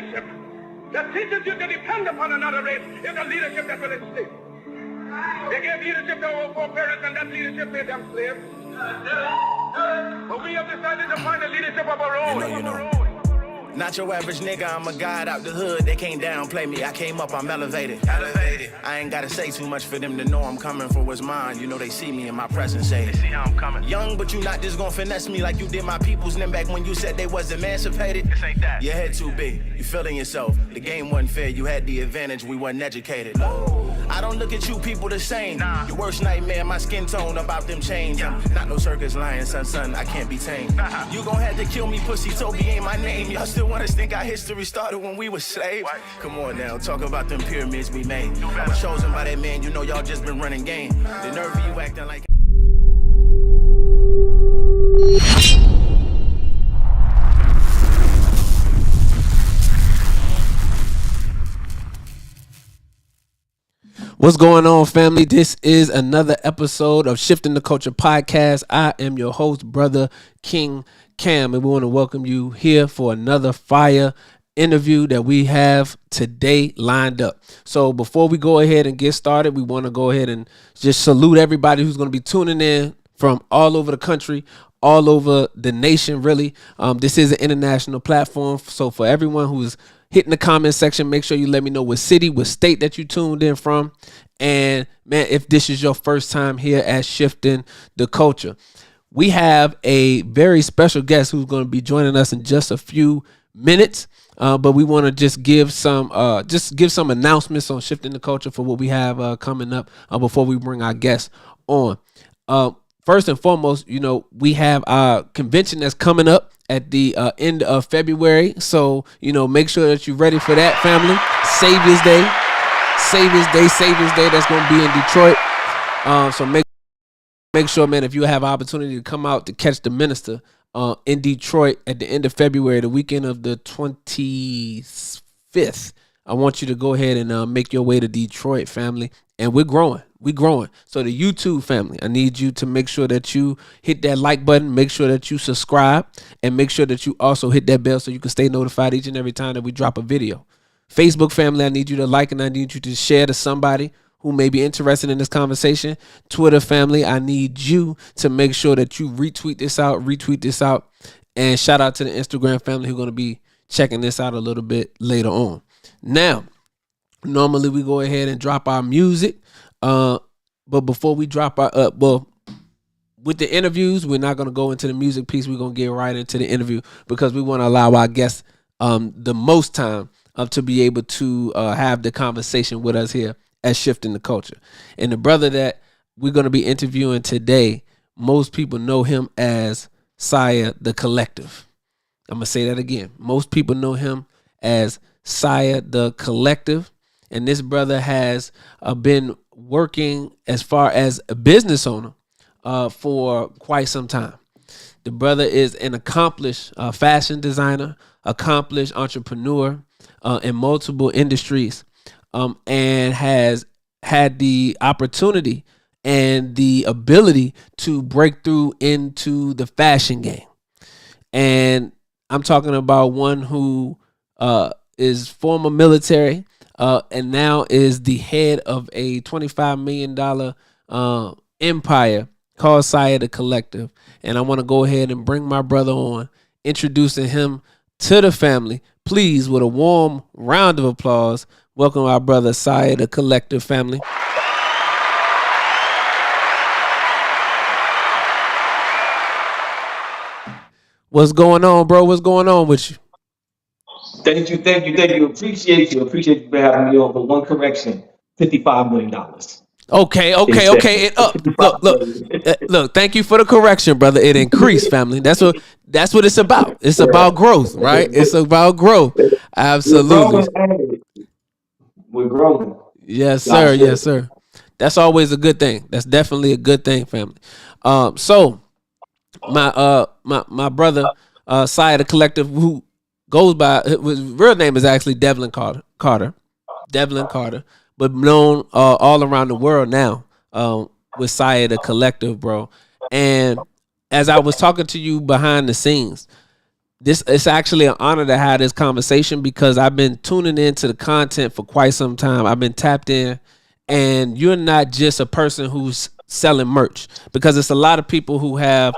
leadership that teaches you to depend upon another race is a leadership that will enslave. They gave leadership to our foreparents, and that leadership made them slaves. But we have decided to find the leadership of our own. You know. Not your average nigga, I'm a god out the hood. They can't downplay me, I came up, I'm elevated. I ain't gotta say too much for them to know I'm coming for what's mine. You know they see me in my presence, say they see how I'm coming. Young, but you not just gonna finesse me like you did my peoples. Then back when you said they was emancipated. This ain't that. Your head too big, you feeling yourself. The game wasn't fair, you had the advantage, we wasn't educated. I don't look at you people the same. Nah. Your worst nightmare, my skin tone about them chains. Yeah. Not no circus lion, son, I can't be tamed. You gon' have to kill me, pussy, Toby ain't my name. Y'all still want us think our history started when we were slaves? What? Come on now, talk about them pyramids we made. I was chosen by that man, you know y'all just been running game. The nerve of you acting like... What's going on, family? This is another episode of Shifting the Culture Podcast. I am your host, Brother King Cam, and we want to welcome you here for another fire interview that we have today lined up. So before we go ahead and get started, we want to go ahead and just salute everybody who's going to be tuning in from all over the country, all over the nation, really. This is an international platform, so for everyone who's hit in the comment section, make sure you let me know what city, what state that you tuned in from. And man, if this is your first time here at Shifting the Culture, we have a very special guest who's going to be joining us in just a few minutes. But we want to just give some announcements on Shifting the Culture for what we have coming up before we bring our guests on. First and foremost, you know, we have our convention that's coming up at the end of February. So, you know, make sure that you're ready for that, family. Savior's Day, that's going to be in Detroit. So make sure, man, if you have an opportunity to come out to catch the minister in Detroit at the end of February, the weekend of the 25th, I want you to go ahead and make your way to Detroit, family. And we're growing. So the YouTube family, I need you to make sure that you hit that like button, make sure that you subscribe, and make sure that you also hit that bell so you can stay notified each and every time that we drop a video. Facebook family, I need you to like and I need you to share to somebody who may be interested in this conversation. Twitter family, I need you to make sure that you retweet this out. And shout out to the Instagram family who's going to be checking this out a little bit later on. Now, normally we go ahead and drop our music. But before we drop our with the interviews, we're not going to go into the music piece. We're going to get right into the interview because we want to allow our guests the most time to be able to have the conversation with us here at Shifting the Culture. And the brother that we're going to be interviewing today, most people know him as Sia The Collective. I'm going to say that again. Most people know him as Sia The Collective. And this brother has been working as far as a business owner for quite some time. The brother is an accomplished fashion designer, accomplished entrepreneur in multiple industries, and has had the opportunity and the ability to break through into the fashion game. And I'm talking about one who is former military, and now is the head of a $25 million empire called Sia The Collective. And I want to go ahead and bring my brother on, introducing him to the family. Please, with a warm round of applause, welcome our brother Sia The Collective, family. What's going on, bro? What's going on with you? Thank you. Appreciate you for having me on. But one correction, $55 million. Okay. Look, thank you for the correction, brother. It increased, family. That's what it's about. It's about growth, right? It's about growth. Absolutely. We're growing. Yes, sir. That's always a good thing. That's definitely a good thing, family. So my brother, Sia The Collective, who goes by, his real name is actually Devlin Carter, but known all around the world now with Sia The Collective, bro. And as I was talking to you behind the scenes, This it's actually an honor to have this conversation because I've been tuning into the content for quite some time. I've been tapped in, and you're not just a person who's selling merch because it's a lot of people who have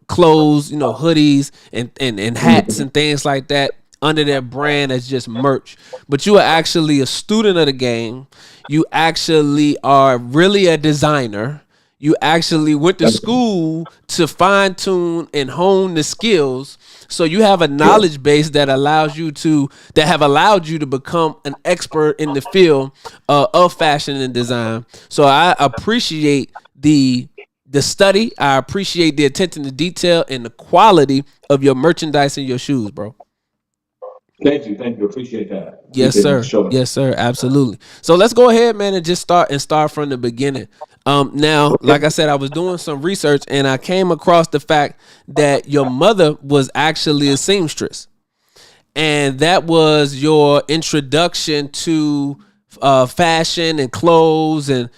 clothes, hoodies and hats and things like that under their brand as just merch. But you are actually a student of the game. You actually are really a designer. You actually went to school to fine tune and hone the skills. So you have a knowledge base that have allowed you to become an expert in the field of fashion and design. So I appreciate the study. I appreciate the attention to detail and the quality of your merchandise and your shoes, bro. Thank you. Appreciate that. Yes, Appreciate that for sir. sure. Yes, sir. Absolutely. So let's go ahead, man, and just start from the beginning. Now, like I said, I was doing some research and I came across the fact that your mother was actually a seamstress, and that was your introduction to fashion and clothes and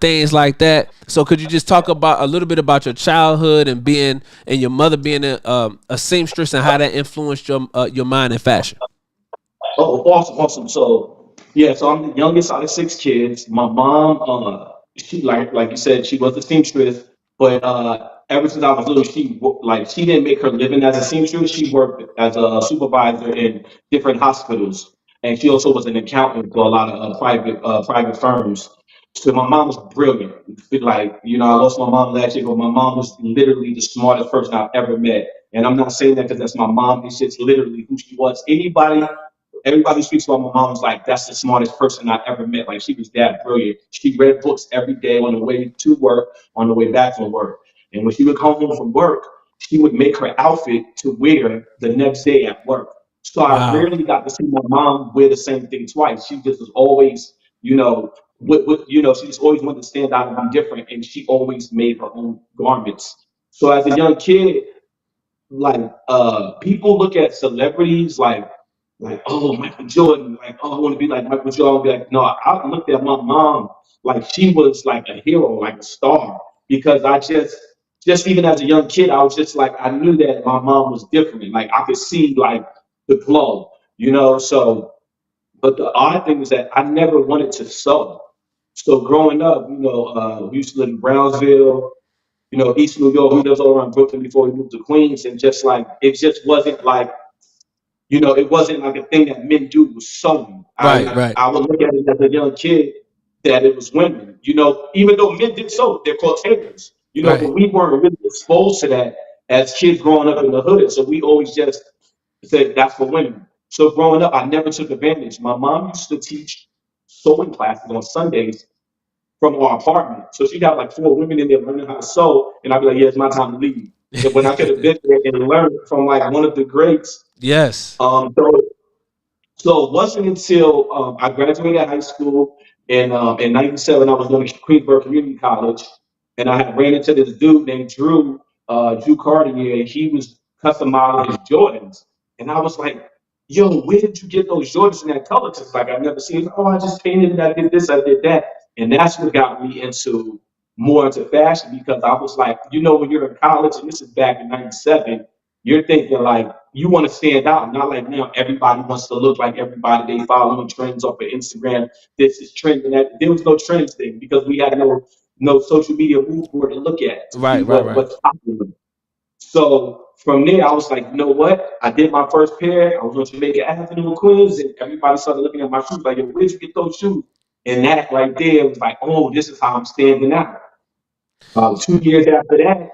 things like that. So could you just talk about a little bit about your childhood and your mother being a seamstress and how that influenced your mind in fashion? Oh, awesome. So yeah, so I'm the youngest out of six kids. My mom, she like you said, she was a seamstress, but ever since I was little, she didn't make her living as a seamstress. She worked as a supervisor in different hospitals, and she also was an accountant for a lot of private firms. So my mom was brilliant. Like, I lost my mom last year, but my mom was literally the smartest person I've ever met. And I'm not saying that because that's my mom. It's just literally who she was. Everybody speaks about my mom was like, that's the smartest person I ever met. Like, she was that brilliant. She read books every day on the way to work, on the way back from work. And when she would come home from work, she would make her outfit to wear the next day at work. So I Wow. rarely got to see my mom wear the same thing twice. She just was always, she just always wanted to stand out and be different. And she always made her own garments. So as a young kid, like people look at celebrities like oh Michael Jordan, like oh I want to be like Michael Jordan. Be like no, I looked at my mom like she was like a hero, like a star, because I just even as a young kid, I was just like I knew that my mom was different. Like I could see like the glow. So but the odd thing is that I never wanted to sew. So growing up, we used to live in Brownsville, East New York. We lived all around Brooklyn before we moved to Queens, and just like it just wasn't like it wasn't like a thing that men do was sewing. Right, right, I would look at it as a young kid that it was women. Even though men did sew, they're called tailors. right. But we weren't really exposed to that as kids growing up in the hood. So we always just said that's for women. So growing up, I never took advantage. My mom used to teach sewing classes on Sundays from our apartment. So she got like four women in there learning how to sew, and I'd be like, "Yeah, it's my time to leave." And when I could have been there and learned from like one of the greats, Yes. so it wasn't until I graduated high school in '97, I was going to Queensborough Community College, and I had ran into this dude named Drew Carter, and he was customizing his Jordans, and I was like, "Yo, where did you get those Jordans in that color?" Because like I never seen. Oh, I just painted it. I did this. I did that, and that's what got me more into fashion because I was like, when you're in college, and this is back in '97, you're thinking like you want to stand out, not like now everybody wants to look like everybody. They following trends off of Instagram. This is trending. That there was no trends thing because we had no social media move board to look at to see Right, right, right. what's popular. So from there, I was like, you know what? I did my first pair. I was on Jamaica Avenue in Queens, and everybody started looking at my shoes like, yo, where'd you get those shoes? And that right there was like, oh, this is how I'm standing out. 2 years after that,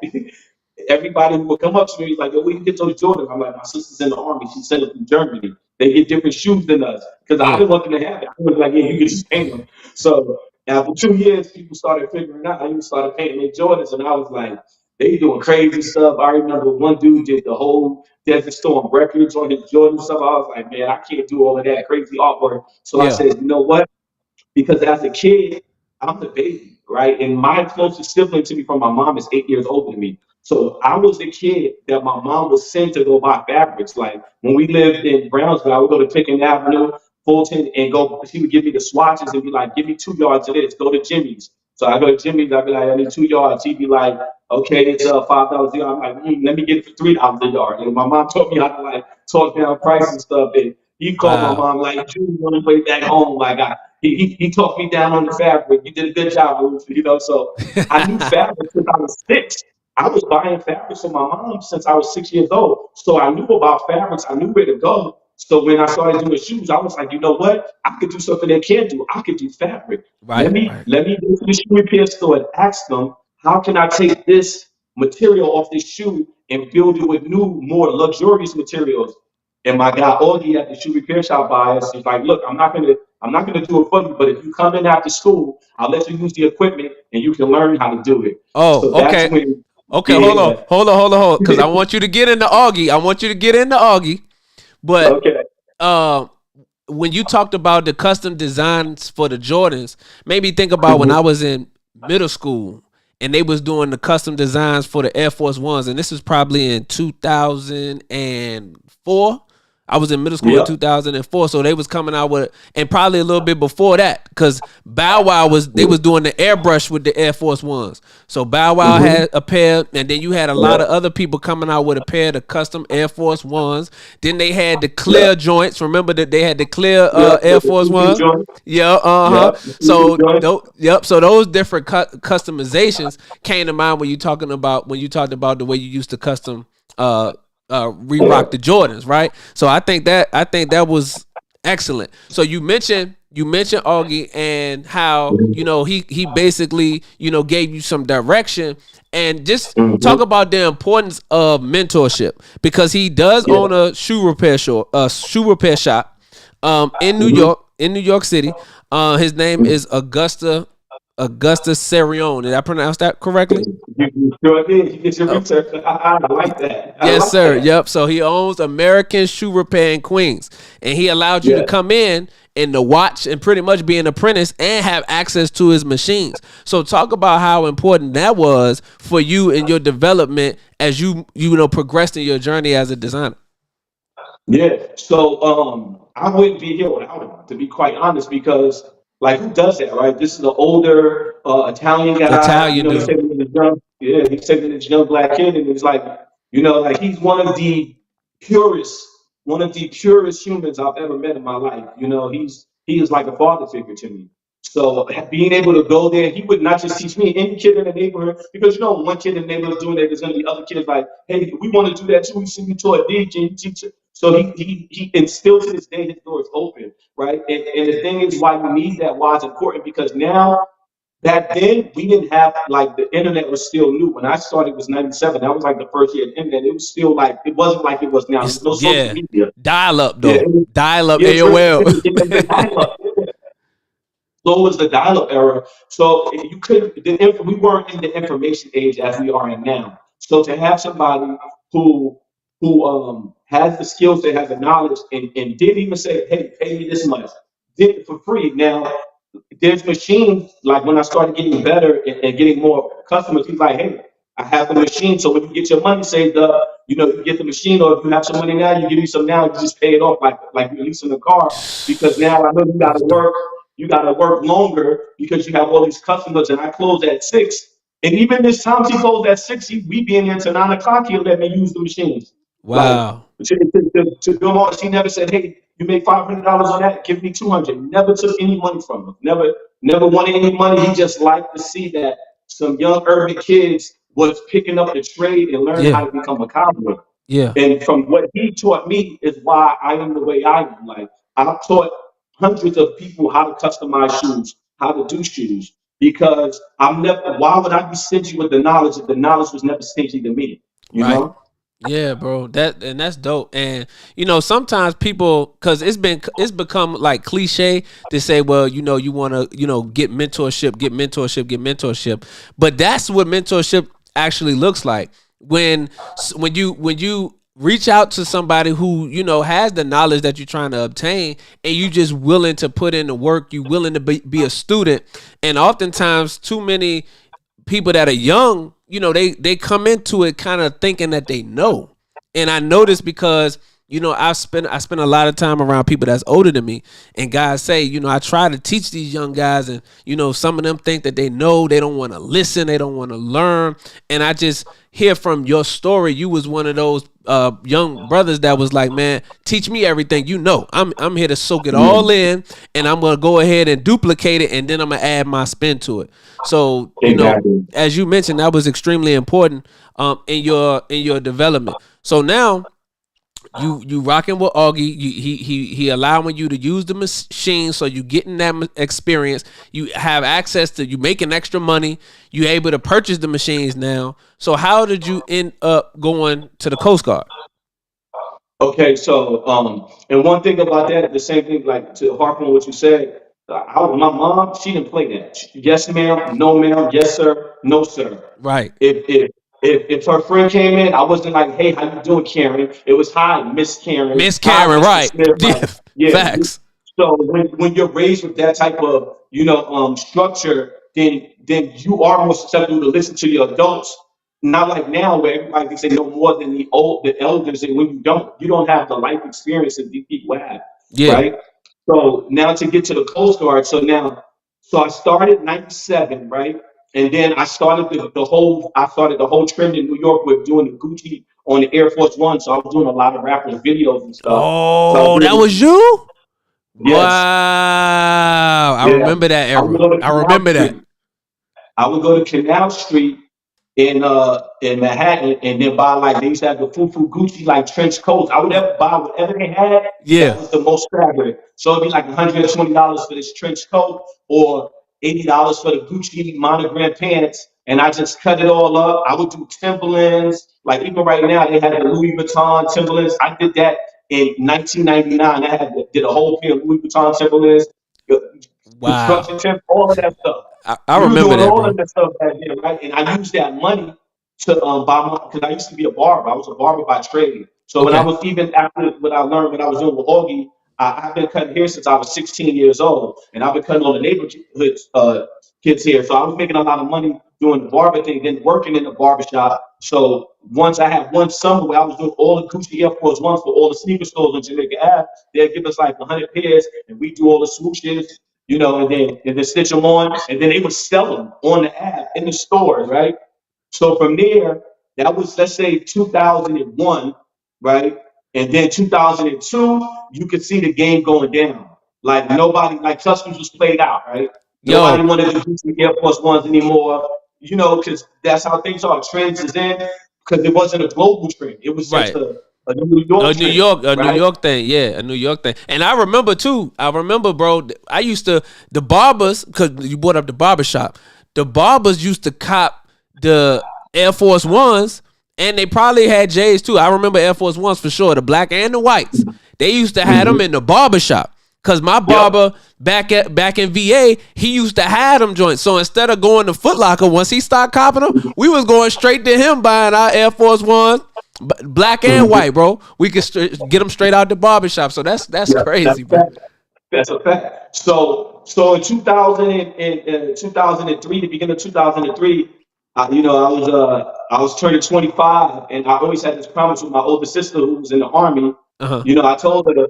everybody would come up to me like, "Yo, where you get those Jordans?" I'm like, "My sister's in the army. She sent them from Germany. They get different shoes than us." Because I Yeah. didn't want them to have it. I was like, "Yeah, you can just paint them." So after 2 years, people started figuring out. I even started painting their Jordans, and I was like, "They doing crazy stuff." I remember one dude did the whole Desert Storm records on his Jordan stuff. I was like, "Man, I can't do all of that crazy artwork." So I Yeah. said, "You know what? Because as a kid, I'm the baby, right? And my closest sibling to me from my mom is 8 years older than me. So I was the kid that my mom would send to go buy fabrics. Like when we lived in Brownsville, I would go to Pickens Avenue, Fulton, and go. She would give me the swatches and be like, "Give me 2 yards of this. Go to Jimmy's." So I go to Jimmy's, I be like, I need 2 yards. He'd be like, okay, it's $5 a yard. I'm like, let me get it for $3 a yard. And my mom taught me how to like talk down price and stuff. And he called my Wow. mom like, you on the way back home. Like he talked me down on the fabric. You did a good job, Ruth. So I knew fabric since I was 6. I was buying fabrics for my mom since I was 6 years old. So I knew about fabrics. I knew where to go. So when I started doing shoes, I was like, you know what? I could do something they can't do. I could do fabric. Let Right. me Right. let me go to the shoe repair store and ask them, how can I take this material off this shoe and build it with new, more luxurious materials? And my guy Augie at the shoe repair shop by us, he's like, look, I'm not gonna do it for you, but if you come in after school, I'll let you use the equipment and you can learn how to do it. Oh, So that's okay. when, Okay, yeah. hold on, because I want you to get into Augie. But Okay. uh, when you talked about the custom designs for the Jordans, made me think about when Mhm. I was in middle school and they was doing the custom designs for the Air Force Ones, and this was probably in 2004. I was in middle school in Yep. 2004, so they was coming out with, and probably a little bit before that, because Bow Wow they was doing the airbrush with the Air Force Ones. So Bow Wow Mhm. had a pair, and then you had a lot Yep. of other people coming out with a pair of the custom Air Force Ones. Then they had the clear Yep. joints. Remember that they had the clear Yep. Air The Force two Ones. joint. Yeah, Yep. The two So joint. yep. So those different customizations came to mind when you talked about the way you used to custom re-rock the Jordans, right? So I think that was excellent. So you mentioned Augie and how he basically gave you some direction, and just talk Mhm. about the importance of mentorship, because he does Yeah. own a shoe repair shop in Mhm. New York City. His name is Augusta Serion. Did I pronounce that correctly? You sure did. You did your Oh, research. I like that. I yes, like sir. that. Yep. So he owns American Shoe Repair in Queens, and he allowed you to Yeah. come in and to watch and pretty much be an apprentice and have access to his machines. So talk about how important that was for you in your development as you progressed in your journey as a designer. Yeah. So I wouldn't be here without him, to be quite honest, because like who does that, right? This is an older Italian guy. Italian He said dude. he was young. Yeah, he said he was a young black kid, and it's like, like he's purest, one of the purest humans I've ever met in my life. He is like a father figure to me. So being able to go there, he would not just teach me, any kid in the neighborhood, because one kid in the neighborhood doing that, there's going to be other kids like, hey, we want to do that too. We send you to a D, can you teach it? So he and still to this day his door is open, right? And the thing is, why you need that, why it's important, because now, back then we didn't have, like, the internet was still new. When I started, it was 97. That was like the first year of the internet. It was still like, it wasn't like it was now. It's There's no social yeah, media. dial up Yeah, though, dial up yeah, AOL. the dial-up. So was the dial-up era. So you could we weren't in the information age as we are in now. So to have somebody who has the skills, that has the knowledge, and didn't even say, hey, pay me this much, did it for free. Now there's machines, like when I started getting better and getting more customers, he's like, hey, I have the machine. So when you get your money saved up, you get the machine, or if you have some money now, you give me some now, you just pay it off like you're leasing a car. Because now I know That's dope. you gotta work longer because you have all these customers, and I close at 6. And even this time he closed at 6, we be in here till 9 o'clock, he'll let me use the machines. Like, Wow. to Bill Moss, he never said, hey, you make $500 on that, give me 200. Never took any money from him. Never wanted any money. He just liked to see that some young urban kids was picking up the trade and learning Yeah. how to become a cowboy. Yeah. And from what he taught me is why I am the way I am. Like, I've taught hundreds of people how to customize shoes, how to do shoes, because why would I be stingy with the knowledge if the knowledge was never stingy to me? You Right. know? Yeah, bro. That's dope. And sometimes people, cause it's become like cliche to say, well, you want to, get mentorship, get mentorship, get mentorship. But that's what mentorship actually looks like. When you reach out to somebody who, has the knowledge that you're trying to obtain, and you just willing to put in the work, you willing to be a student. And oftentimes too many people that are young, they come into it kind of thinking that they know. And I know this because, I spend a lot of time around people that's older than me, and guys say, I try to teach these young guys, and some of them think that they know, they don't want to listen, they don't want to learn, and I just hear from your story, you was one of those young brothers that was like, man, teach me everything. I'm here to soak it all in, and I'm gonna go ahead and duplicate it, and then I'm gonna add my spin to it. So Exactly. as you mentioned, that was extremely important in your development. So now you rocking with Augie. He allowing you to use the machine, so you getting that experience. You have access to, you making extra money. You able to purchase the machines now. So how did you end up going to the Coast Guard? Okay, so and one thing about that, the same thing, like to harp on what you said, my mom, she didn't play that. Yes, ma'am, no, ma'am, yes, sir, no, sir. Right, If if if her friend came in, I wasn't like, hey, how you doing, Karen? It was hi, Miss Karen, Miss hi, Karen. Mr. Right, Smith. Like, yeah, yeah. facts. So when you're raised with that type of structure, then you are more susceptible to listen to your adults. Not like now where everybody thinks they know more than the elders, and when you don't have the life experience that these people have, Yeah. right? So now to get to the Coast Guard, so I started '97, right? And then I started the whole trend in New York with doing the Gucci on the Air Force One. So I was doing a lot of rappers videos and stuff. So I was Oh, that doing, was you. yes, Wow, I yeah. remember that I would era. go to I Canal remember that. Street. I would go to Canal Street in Manhattan, and then buy, like, they used to have the Fufu Gucci like trench coats. I would ever buy whatever they had that Yeah. was the most fabric. So it'd be like $120 for this trench coat, or $80 for the Gucci monogram pants, and I just cut it all up. I would do Timberlands, like even right now they had the Louis Vuitton Timberlands. I did that in 1999. Did a whole pair of Louis Vuitton Timberlands, Wow. construction tips, all of that stuff. I We were remember doing that, all of bro. that stuff back then, right? And I used that money to buy my, because I used to be a barber. I was a barber by trade. So when I Okay. was, even after what I learned when I was doing with Augie, I've been cutting hair since I was 16 years old, and I've been cutting all the neighborhood kids here. So I was making a lot of money doing the barber thing, then working in the barber shop. So once I had one summer where I was doing all the Gucci Air Force Ones for all the sneaker stores on Jamaica Ave, they'd give us like 100 pairs, and we do all the swooshes, and then stitch them on, and then they would sell them on the app in the stores, right? So from there, that was, let's say, 2001, right? And then 2002, you could see the game going down. Like nobody, like customs was played out, right? Nobody Yo, wanted to do the Air Force Ones anymore, because that's how things are. Trends is in, because it wasn't a global trend. It was just right. a New York trend, A New right? York thing, yeah, a New York thing. And I remember too. I remember, bro. I used to the barbers, because you brought up the barber shop. The barbers used to cop the Air Force Ones, and they probably had J's too. I remember Air Force Ones for sure, the black and the whites. They used to have them Mhm. in the barber shop. Cause my Yep. barber back in VA, he used to have them joints. So instead of going to Foot Locker, once he started copping them, we was going straight to him buying our Air Force Ones, black and Mhm. white, bro. We could get them straight out the barbershop. So that's Yeah, crazy, that's bro. fact. That's a fact. So in 2003, the beginning of 2003, I was turning 25, and I always had this promise with my older sister who was in the army. Uh huh. I told her,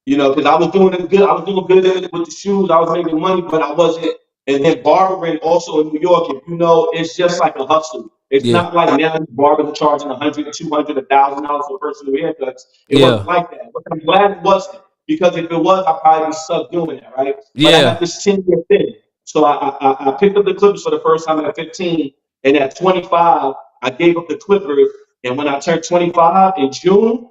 because I was doing it good. I was doing good with the shoes. I was making money, but I wasn't. And then barbering also in New York, if you know, it's just like a hustle. It's Yeah. not like now barbers are charging 100, 200, $1,000 for personal haircuts. It wasn't Yeah. like that. But I'm glad it wasn't, because if it was, I'd probably be stuck doing that, right? But I Yeah. had this 10-year thing. So I picked up the Clippers for the first time at 15, and at 25, I gave up the Clippers. And when I turned 25 in June,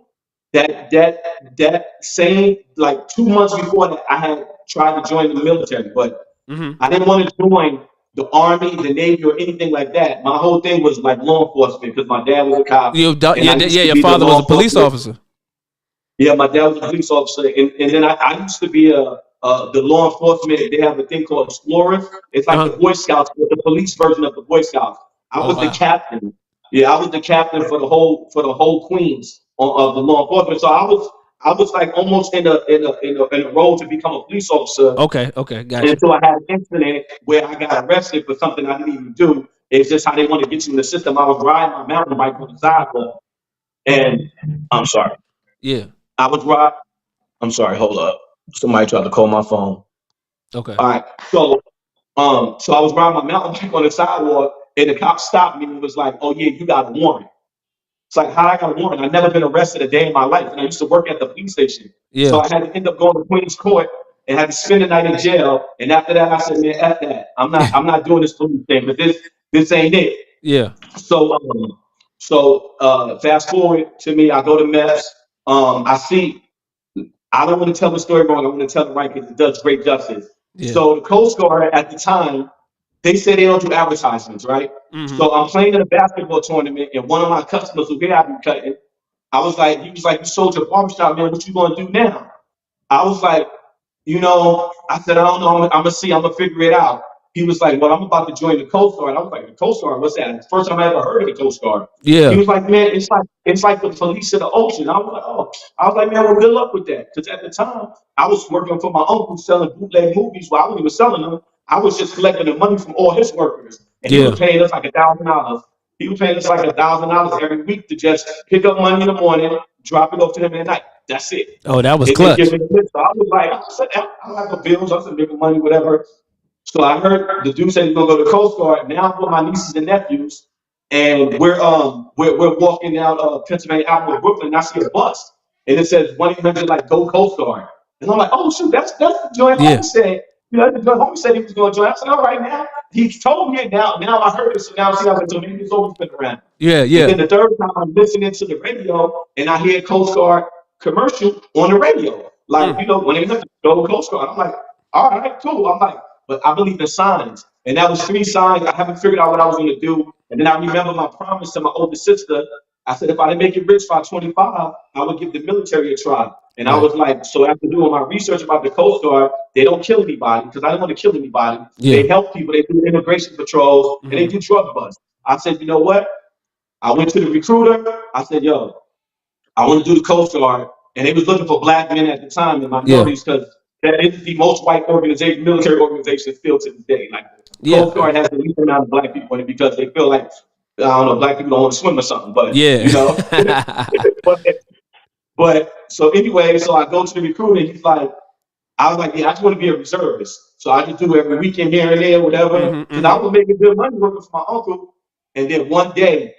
that same, like 2 months before that, I had tried to join the military, but Mm-hmm. I didn't want to join the army, the navy, or anything like that. My whole thing was like law enforcement, because my dad was a cop, and I used Yeah. to Your be the father was law a police enforcement. officer. Yeah, my dad was a police officer, and then I used to be the law enforcement. They have a thing called explorers. It's Uh like the huh. Boy Scouts, but the police version of the Boy Scouts. I Oh was the wow. captain. Yeah, I was the captain for the whole Queens of the law enforcement. So I was like almost in a role to become a police officer, Okay. Okay. Got you. until I had an incident where I got arrested for something I didn't even do. It's just how they want to get you in the system. I was riding my mountain bike on the sidewalk, and I'm sorry. Yeah. I was right. I'm sorry, hold up. Somebody tried to call my phone. Okay. All right. So I was riding my mountain bike on the sidewalk and the cop stopped me and was like, "Oh yeah, you got a warrant." It's like, how I got a warrant? I've never been arrested a day in my life. And I used to work at the police station. Yeah. So I had to end up going to Queens Court and had to spend the night in jail. And after that, I said, man, F that. I'm not doing this police thing, but this ain't it. Yeah. So fast forward to me, I go to MEPS. I don't want to tell the story wrong. I want to tell it right because it does great justice. Yeah. So the Coast Guard at the time, they say they don't do advertisements, right? Mm-hmm. So I'm playing in a basketball tournament, and one of my customers who here I be cutting, he was like, you sold your barbershop, man. What you gonna do now? I was like, I said, I don't know. I'm gonna see. I'm gonna figure it out. He was like, well, I'm about to join the Coast Guard. I was like, the Coast Guard? What's that? It's the first time I ever heard of the Coast Guard. Yeah. He was like, man, it's like the police of the ocean. I was like, oh. I was like, man, well, good luck with that. Because at the time, I was working for my uncle selling bootleg movies. Well, I wasn't even selling them. I was just collecting the money from all his workers. And he was paying us like $1,000. He was paying us like $1,000 every week to just pick up money in the morning, drop it off to him at night. That's it. Oh, that was And clutch. so I was like, I have the bills. I said, making money, whatever. So I heard the dude said he's gonna go to the Coast Guard. Now I'm with my nieces and nephews, and we're walking out Pennsylvania Avenue, Brooklyn, and I see a bus, and it says 1-800 like go Coast Guard, and I'm like, oh shoot, that's the joint. Yeah. Homie said, the joint homie said he was going to join. I said, all right, now he told me it. Now I heard it, so now see how it's doing. It's always been around. Yeah. Yeah. And then the third time I'm listening to the radio, and I hear Coast Guard commercial on the radio, like 1-800 go Coast Guard. I'm like, all right, cool. I'm like. But I believe in signs. And that was 3 signs. I haven't figured out what I was going to do. And then I remember my promise to my older sister. I said, if I didn't make it rich by 25, I would give the military a try. And I was like, so after doing my research about the Coast Guard, they don't kill anybody because I didn't want to kill anybody. Yeah. They help people. They do immigration patrols and they do drug busts. I said, you know what? I went to the recruiter. I said, yo, I want to do the Coast Guard. And they was looking for black men at the time in minorities because that is the most white organization, military organization still to this day. Like Coast Guard has the least amount of black people in it because they feel like, I don't know, black people don't want to swim or something. But but so anyway, so I go to the recruiter and he's like, I was like, yeah, I just want to be a reservist. So I just do every weekend here and there, whatever. Because I was making good money working for my uncle. And then one day,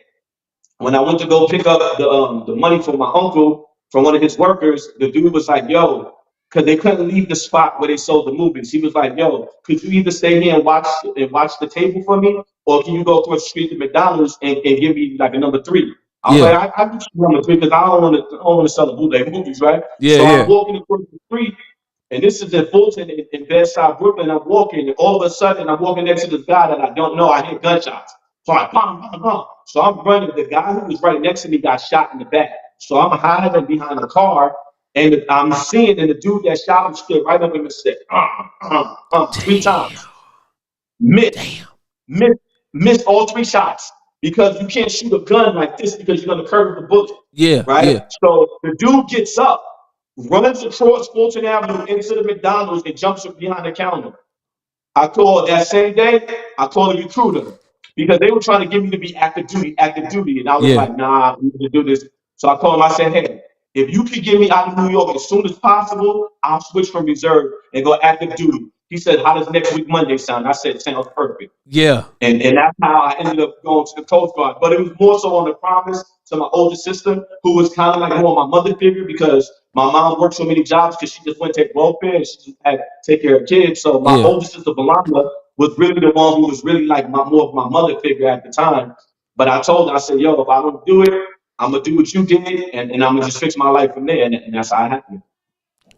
when I went to go pick up the money from my uncle from one of his workers, the dude was like, yo, because they couldn't leave the spot where they sold the movies. He was like, yo, could you either stay here and watch the table for me, or can you go across the street to McDonald's and give me like a number 3? I was like, I can number 3 because I don't want to sell the bootleg movies, right? I'm walking across the street, and this is in Fulton in Bedside, Brooklyn. I'm walking, and all of a sudden I'm walking next to this guy that I don't know. I hear gunshots. So I'm like, So I'm running. The guy who was right next to me got shot in the back. So I'm hiding behind the car. And I'm seeing, and the dude that shot him stood right up in the stick, 3 times. Missed all 3 shots because you can't shoot a gun like this because you're gonna curve the bullet. Right. So the dude gets up, runs across Fulton Avenue into the McDonald's, and jumps behind the counter. I called that same day. I called the recruiter because they were trying to get me to be active duty, and I was like, nah, we need to do this. So I called him. I said, hey, if you could get me out of New York as soon as possible, I'll switch from reserve and go active duty. He said, how does next week Monday sound? I said, sounds perfect. Yeah. And that's how I ended up going to the Coast Guard. But it was more so on the promise to my older sister, who was kind of like more my mother figure because my mom worked so many jobs because she just went to take welfare and she just had to take care of kids. So my older sister, Belanda, was really the one who was really like more of my mother figure at the time. But I told her, I said, yo, if I don't do it, I'm going to do what you did, and I'm going to just fix my life from there. And that's how it happened.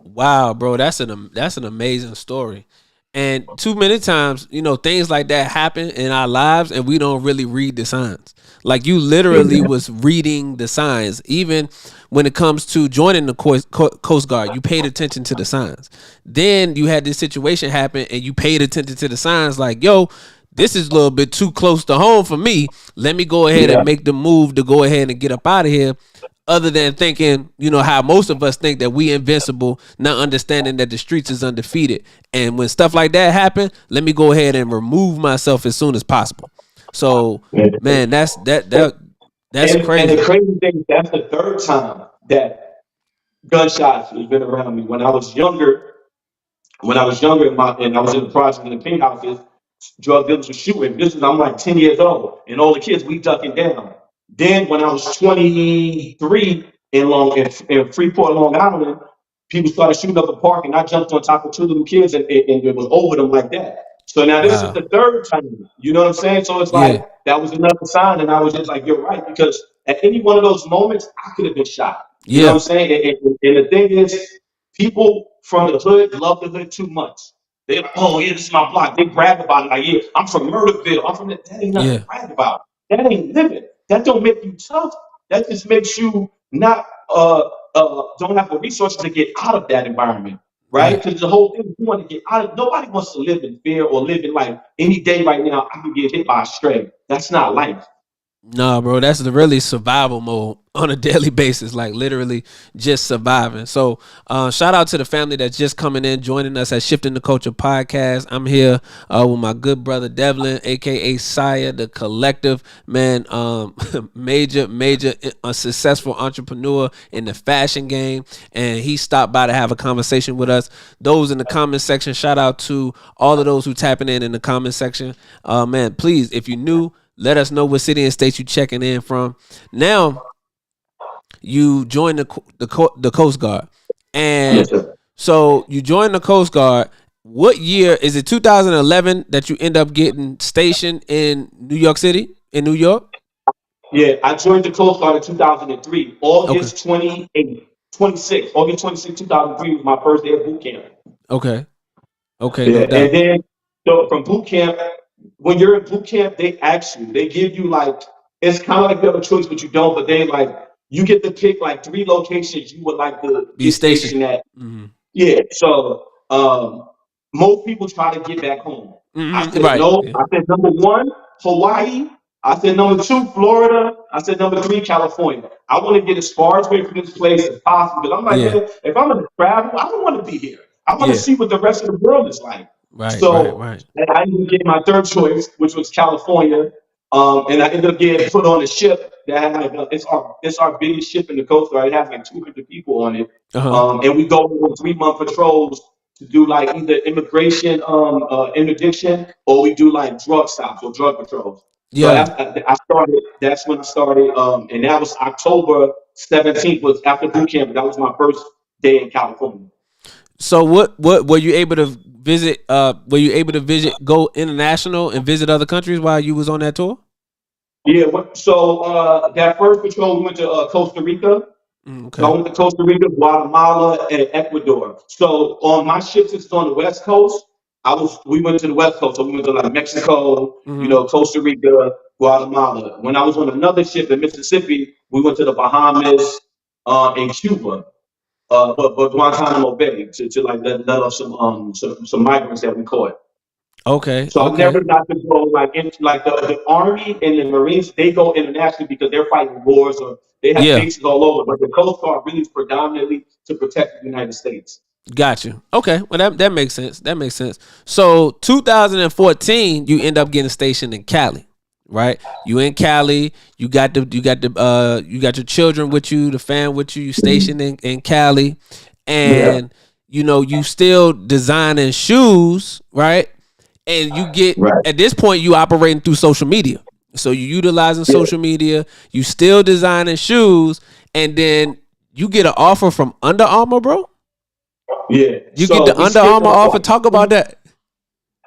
Wow, bro. That's an amazing story. And too many times, things like that happen in our lives and we don't really read the signs. Like you literally was reading the signs. Even when it comes to joining the Coast Guard, you paid attention to the signs. Then you had this situation happen and you paid attention to the signs like, yo, this is a little bit too close to home for me. Let me go ahead and make the move to go ahead and get up out of here. Other than thinking, how most of us think that we invincible, not understanding that the streets is undefeated. And when stuff like that happen, let me go ahead and remove myself as soon as possible. So, man, that's crazy. And the crazy thing, that's the third time that Gunshots has been around me. When I was younger, and I was in the project in the pink houses, drug dealers were shooting. This is I'm like 10 years old, and all the kids we ducking down. Then when I was 23 in Freeport, Long Island, people started shooting up the park, and I jumped on top of two little kids, and it was over them like that. So now this is Wow. the third time. You know what I'm saying? So it's Yeah. like that was another sign, and I was just like, you're right, because at any one of those moments, I could have been shot. You know what Yeah. I'm saying? And the thing is, people from the hood love the hood too much. They like, oh yeah, this is my block. They brag about it. Like, yeah, I'm from Murderville. I'm from that ain't nothing Yeah. to brag about. That ain't living. That don't make you tough. That just makes you not don't have the resources to get out of that environment. Right? Right. Because the whole thing you want to get out of nobody wants to live in fear or live in like any day right now, I can get hit by a stray. That's not life. No, bro, that's the really survival mode on a daily basis, like literally just surviving. So, shout out to the family that's just coming in, joining us at Shifting the Culture Podcast. I'm here with my good brother Devlin, aka Sia The Collective, man. Major, successful entrepreneur in the fashion game, and he stopped by to have a conversation with us. Those in the comment section, shout out to all of those who tapping in the comment section. Man, please, if you new, let us know what city and state you checking in from. Now, you joined the Coast Guard, and Yes, sir. so you joined the Coast Guard. What year is it? 2011 that you end up getting stationed in New York City, in New York. Yeah, I joined the Coast Guard in 2003, Okay, August 28, 26. August 26, 2003 was my first day of boot camp. okay, okay, Yeah, no and doubt. then so from boot camp, when you're in boot camp, they give you like, it's kind of like you have a choice, but you don't. But they like, you get to pick like 3 locations you would like to Be get stationed. stationed at. Hmm. Yeah, so most people try to get back home. I Hmm. said Right. no. Yeah. I said number one, Hawaii. I said number two, Florida. I said number three, California. I want to get as far away from this place as possible. Because I'm like, Yeah. man, if I'm gonna travel, I don't want to be here. I want to Yeah. see what the rest of the world is like. Right. Right. So Right. and I ended up getting my third choice, which was California. And I ended up getting put on a ship that had like it's our biggest ship in the Coast Guard. It has like 200 people on it. Uh huh. And we go on 3-month patrols to do like either immigration interdiction, or we do like drug stops or drug patrols. So Yeah. I started. That's when I started, and that was October 17th. Was after boot camp. That was my first day in California. So what were you able to visit? Were you able to go international and visit other countries while you was on that tour? Yeah. So that first patrol, we went to Costa Rica. So I Okay. went to Costa Rica, Guatemala, and Ecuador. So on my ship, since it's on the West Coast, we went to the West Coast. So we went to like Mexico, Hmm. Costa Rica, Guatemala. When I was on another ship in Mississippi, we went to the Bahamas and Cuba, but Guantanamo Bay to like let off some migrants that we caught. Okay. So I Okay. never got to go like into like the Army and the Marines. They go internationally because they're fighting wars or they have Yeah. bases all over. But the Coast Guard really is predominantly to protect the United States. Got you. Okay. Well, that makes sense. That makes sense. So 2014, you end up getting stationed in Cali, right? You in Cali. You got your children with you, the fam with you. You stationed in Cali, Yeah, and you still designing shoes, right? And you get right. at this point you operating through social media. So you utilizing Yeah, social media. You still designing shoes, and then you get an offer from Under Armour, bro. yeah. You get So the we Under skipped Armour one offer. part. Talk about that.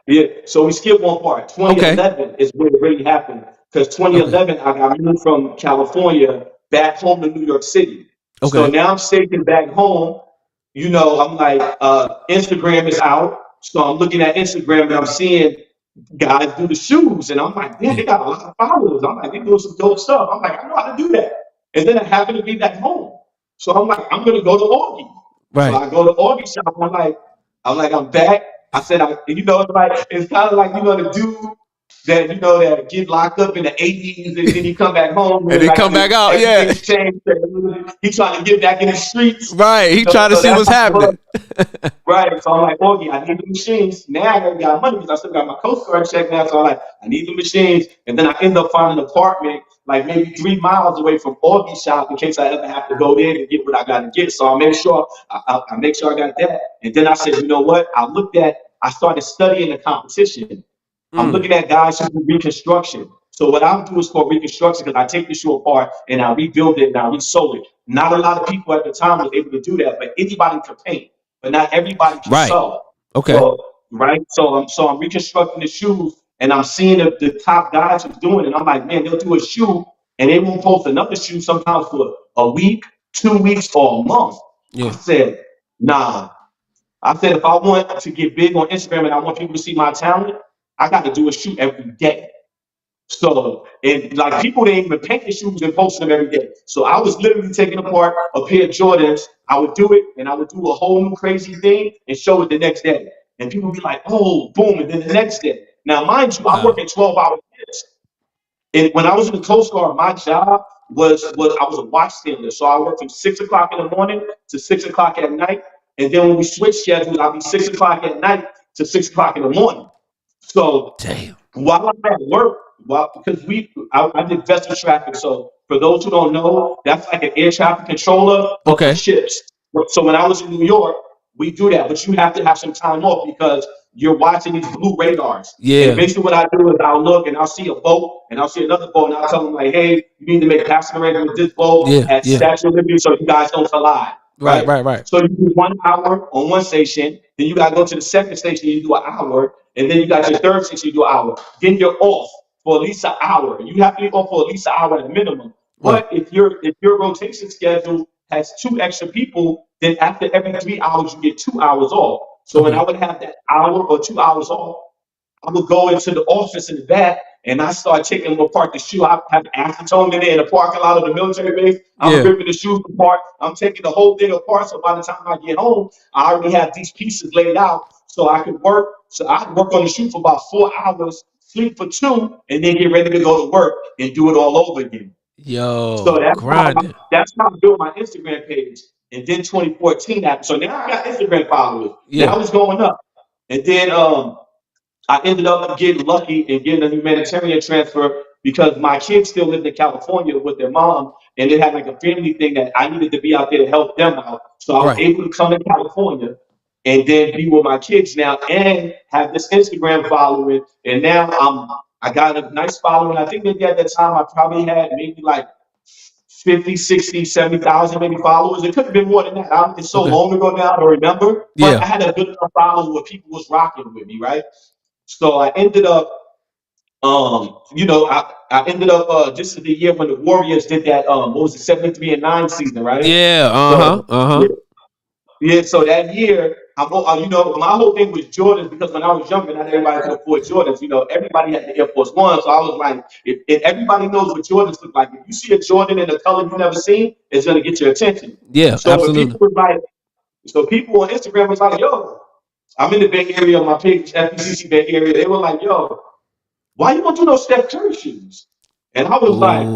Yeah, so we skipped one part. Okay. 2011 is when it really happened because Okay. 2011 I got moved from California back home to New York City. So Okay. now I'm stationed back home. I'm like, Instagram is out. So I'm looking at Instagram and I'm seeing guys do the shoes. And I'm like, man, Yeah. they got a lot of followers. I'm like, they doing some dope stuff. I'm like, I know how to do that. And then I happen to be back home. So I'm like, I'm gonna go to Augie. So Right. I go to Augie shop. I'm back. I said, it's kind of like, the dude that, that get locked up in the 80s and then he come back home And and then like come back out. Yeah. everything's changed. He trying to get back in the streets. Right. He trying to So see that's what's how it was. happening. Right. So I'm like, okay, I need the machines. Now I got money because I still got my Coast Guard check now. So I'm like, I need the machines. And then I end up finding an apartment like maybe 3 miles away from all these shops in case I ever have to go there to get what I got to get. So I make sure I make sure I got that. And then I said, you know what? I started studying the competition. I'm looking at guys who do reconstruction. So what I do is called reconstruction because I take the shoe apart and I rebuild it and I resew it. Not a lot of people at the time was able to do that, but anybody can paint, but not everybody can Right. sew. Okay. So, right. So I'm reconstructing the shoes and I'm seeing the top guys who's doing it. And I'm like, man, they'll do a shoe and they won't post another shoe sometimes for a week, 2 weeks, or a month. Yeah. I said, nah. I said, if I want to get big on Instagram and I want people to see my talent, I got to do a shoot every day. So, and like people didn't even paint the shoes and post them every day. So I was literally taking apart a pair of Jordans. I would do it and I would do a whole new crazy thing and show it the next day. And people would be like, oh, boom. And then the next day. Now, mind you, I work at 12-hour shifts. And when I was in the Coast Guard, my job was I was a watch stealer. So I worked from 6 o'clock in the morning to 6 o'clock at night. And then when we switched schedules, I'd be 6 o'clock at night to 6 o'clock in the morning. So while I'm at work, because I did vessel traffic. So for those who don't know, that's like an air traffic controller for ships. So when I was in New York, we do that, but you have to have some time off because you're watching these blue radars. Yeah. And basically what I do is I'll look and I'll see a boat and I'll see another boat and I'll tell them like, hey, you need to make passenger arrangement with this boat at Statue of Liberty so you guys don't collide. Right. So you do 1 hour on one station, then you got to go to the second station, you do an hour, and then you got your third station, you do an hour. Then you're off for at least an hour. You have to be off for at least an hour at a minimum. But if your rotation schedule has 2 extra people, then after every 3 hours, you get 2 hours off. So when I would have that hour or 2 hours off, I would go into the office in the back and I start taking them apart the shoe. I have acetone in there in the parking lot of the military base. I'm ripping the shoes apart. I'm taking the whole thing apart. So by the time I get home, I already have these pieces laid out so I could work. So I work on the shoe for about 4 hours, sleep for 2, and then get ready to go to work and do it all over again. Yo, so that's how I built my Instagram page. And then 2014 happened. So now I got Instagram followers. Now I was going up. And then I ended up getting lucky and getting a humanitarian transfer because my kids still lived in California with their mom, and they had like a family thing that I needed to be out there to help them out. So I was able to come to California and then be with my kids now and have this Instagram following. And now I got a nice following. I think maybe at that time I probably had maybe like 50, 60, 70,000 maybe followers. It could have been more than that. It's so long ago now, I don't remember. But I had a good enough followers where people was rocking with me, right? So I ended up, I ended up, this is the year when the Warriors did that, what was it, 73-9 season, right? Yeah, so that year, my whole thing was Jordans because when I was younger, not everybody could afford Jordans. Everybody had the Air Force One, so I was like, if everybody knows what Jordans look like, if you see a Jordan in a color you've never seen, it's gonna get your attention. Yeah, so absolutely. People on Instagram was like, yo, I'm in the Bay Area, my page, FPCC Bay Area. They were like, yo, why you don't do no Steph Curry shoes? And I was like,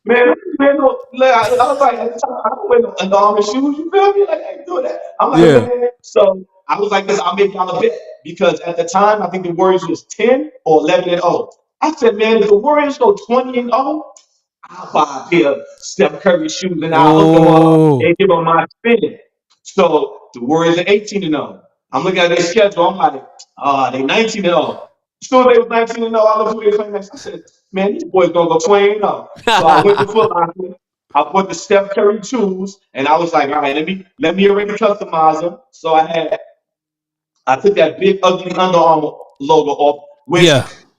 man, I was like, I don't wear no Under Armour shoes. You feel me? Like, I ain't doing that. I'm like, man. So I was like, this, I'll make y'all a bet. Because at the time, I think the Warriors was 10 or 11-0. I said, man, if the Warriors go 20-0, I'll buy a pair of Steph Curry shoes and I'll hook them up and give them my spin. So the Warriors are 18-0. I'm looking at their schedule. I'm like, they 19-0. As soon as they was 19-0, I looked who they playing next. I said, man, these boys gonna go 20-0. So I went to Foot Locker. I bought the Steph Curry shoes, and I was like, all right, let me already customize them. So I took that big ugly Under Armour logo off. Which,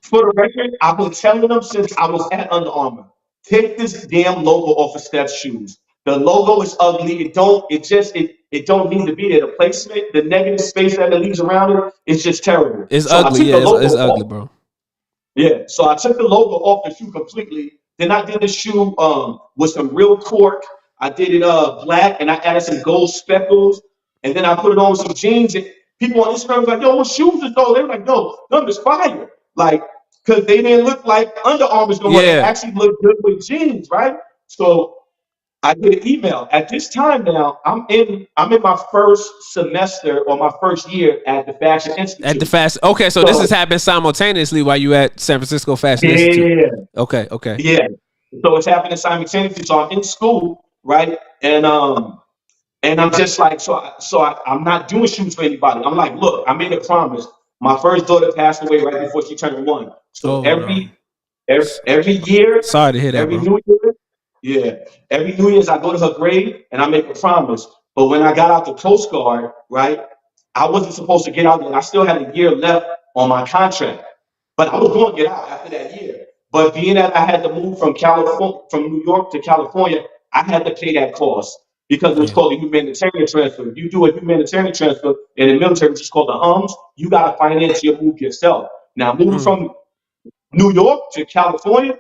for the record, I've been telling them since I was at Under Armour, take this damn logo off of Steph's shoes. The logo is ugly. It don't need to be there. The placement, the negative space that it leaves around it, it's just terrible. It's ugly. It's ugly, bro. Yeah. So I took the logo off the shoe completely. Then I did the shoe with some real cork. I did it black, and I added some gold speckles. And then I put it on with some jeans. And people on Instagram was like, "Yo, what shoes is those?" They were like, "No, them is fire." Like, because they didn't look like Under Armour's no more. They actually look good with jeans, right? So I did an email. At this time now, I'm in my first semester or my first year at the Fashion Institute. Okay, so this has happened simultaneously while you at San Francisco Fashion Institute. Okay. Yeah. So it's happening simultaneously. So I'm in school, right? And I'm just like, I'm not doing shoes for anybody. I'm like, look, I made a promise. My first daughter passed away right before she turned 1. So Oh no. every year, Sorry to hear that, every bro. New Year, yeah, every New Year's I go to her grave and I make a promise. But when I got out the Coast Guard, right, I wasn't supposed to get out there. I still had a year left on my contract, but I was going to get out after that year. But being that I had to move from California, from New York to California, I had to pay that cost because it was Yeah. called a humanitarian transfer. If you do a humanitarian transfer in the military, which is called the HUMS, you got to finance your move yourself. Now, moving Mm. from New York to California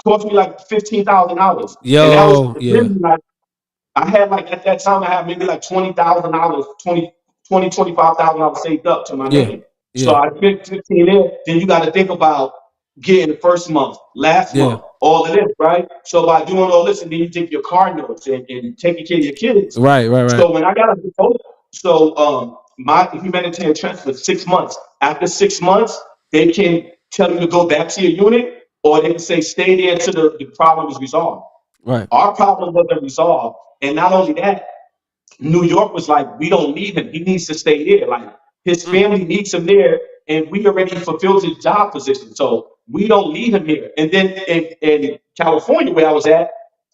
cost me like $15,000, and that was Yo, yeah. really like I had like at that time I had maybe like $20,000, 25,000 dollars saved up to my Yeah. name. So Yeah. I spent 15 in. Then you got to think about getting the first month, last Yeah. month, all of this, right? So by doing all this, and then you take your car notes and taking care of your kids. Right. So when I got a proposal, my humanitarian transfer was 6 months. After 6 months, they can tell you to go back to your unit, or they can say stay there until the problem is resolved. Right. Our problem wasn't resolved. And not only that, New York was like, we don't need him. He needs to stay there. Like his Mm. family needs him there, and we already fulfilled his job position. So we don't need him here. And then in California, where I was at,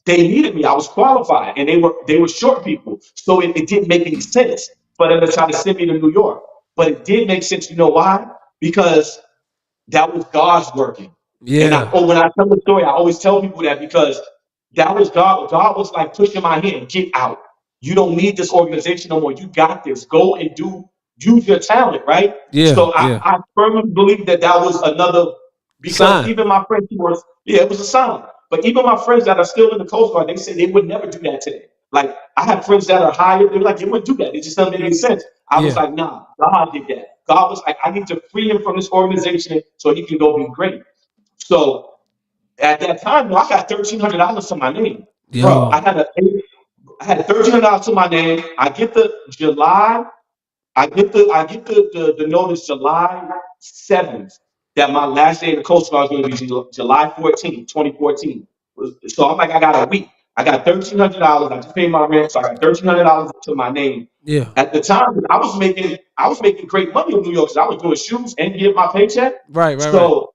they needed me. I was qualified, and they were short people. So it didn't make any sense for them to try to send me to New York. But it did make sense. You know why? Because that was God's working. And Yeah. when I tell the story, I always tell people that because that was God. God was like pushing my hand, get out. You don't need this organization no more. You got this. Go and use your talent, right? Yeah. So Yeah. I firmly believe that was another, because Sign. even my friends who were, yeah, it was a sign. But even my friends that are still in the Coast Guard, they say they would never do that today. Like I have friends that are hired, they're like, they wouldn't do that. It just doesn't make any sense. I was Yeah. like, nah, God did that. God was like, I need to free him from this organization so he can go be great. So at that time, I got $1,300 to my name, bro. Yo. I had $1,300 to my name. I get the notice July 7th that my last day in the Coast Guard is going to be July 14th, 2014. So I'm like, I got a week. I got $1,300. I just paid my rent, so I got $1,300 to my name. Yeah. At the time, I was making great money in New York because I was doing shoes and getting my paycheck. Right. So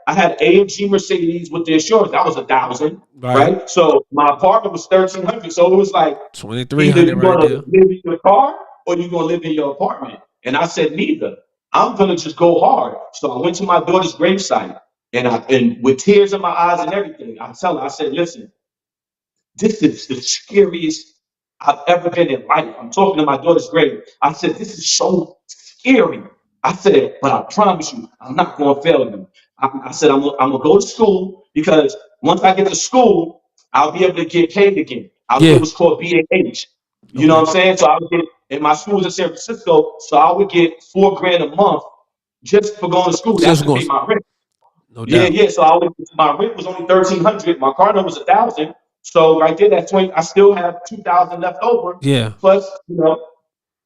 I had AMG Mercedes with the insurance. That was 1,000, Right. right? So my apartment was 1,300. So it was like, either 2,300 you're right gonna there. live in your car or you're gonna live in your apartment. And I said neither. I'm gonna just go hard. So I went to my daughter's gravesite, and with tears in my eyes and everything, I tell her, I said, listen, this is the scariest I've ever been in life. I'm talking to my daughter's grave. I said, this is so scary. I said, but I promise you, I'm not going to fail you. I said, I'm going to go to school because once I get to school, I'll be able to get paid again. I'll get Yeah. what's called BAH. You know Okay. what I'm saying? So I would get, and my school was in San Francisco, so I would get $4,000 a month just for going to school. That's Just to pay going. my rent. No Yeah, doubt. yeah. So my rent was only 1,300. My car note was 1,000. So right there, that's 20. I still have 2,000 left over. Yeah. Plus,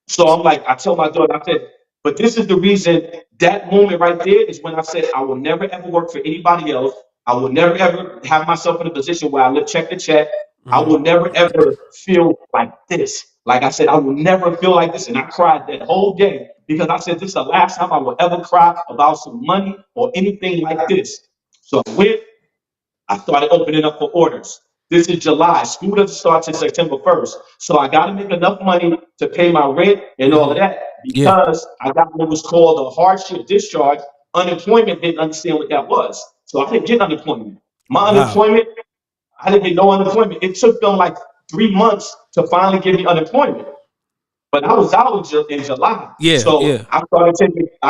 so I'm like, I tell my daughter, I said, but this is the reason. That moment right there is when I said I will never ever work for anybody else. I will never ever have myself in a position where I live check to check. I Mhm. will never ever feel like this. Like I said, I will never feel like this. And I cried that whole day because I said, this is the last time I will ever cry about some money or anything like this. So I started opening up for orders. This is July. School doesn't start till September 1st. So I got to make enough money to pay my rent and all of Mhm. that Yeah. because I got what was called a hardship discharge. Unemployment didn't understand what that was. So I didn't get unemployment. My Wow. unemployment, I didn't get no unemployment. It took them like 3 months to finally give me unemployment. But I was out in July. Yeah. So Yeah. I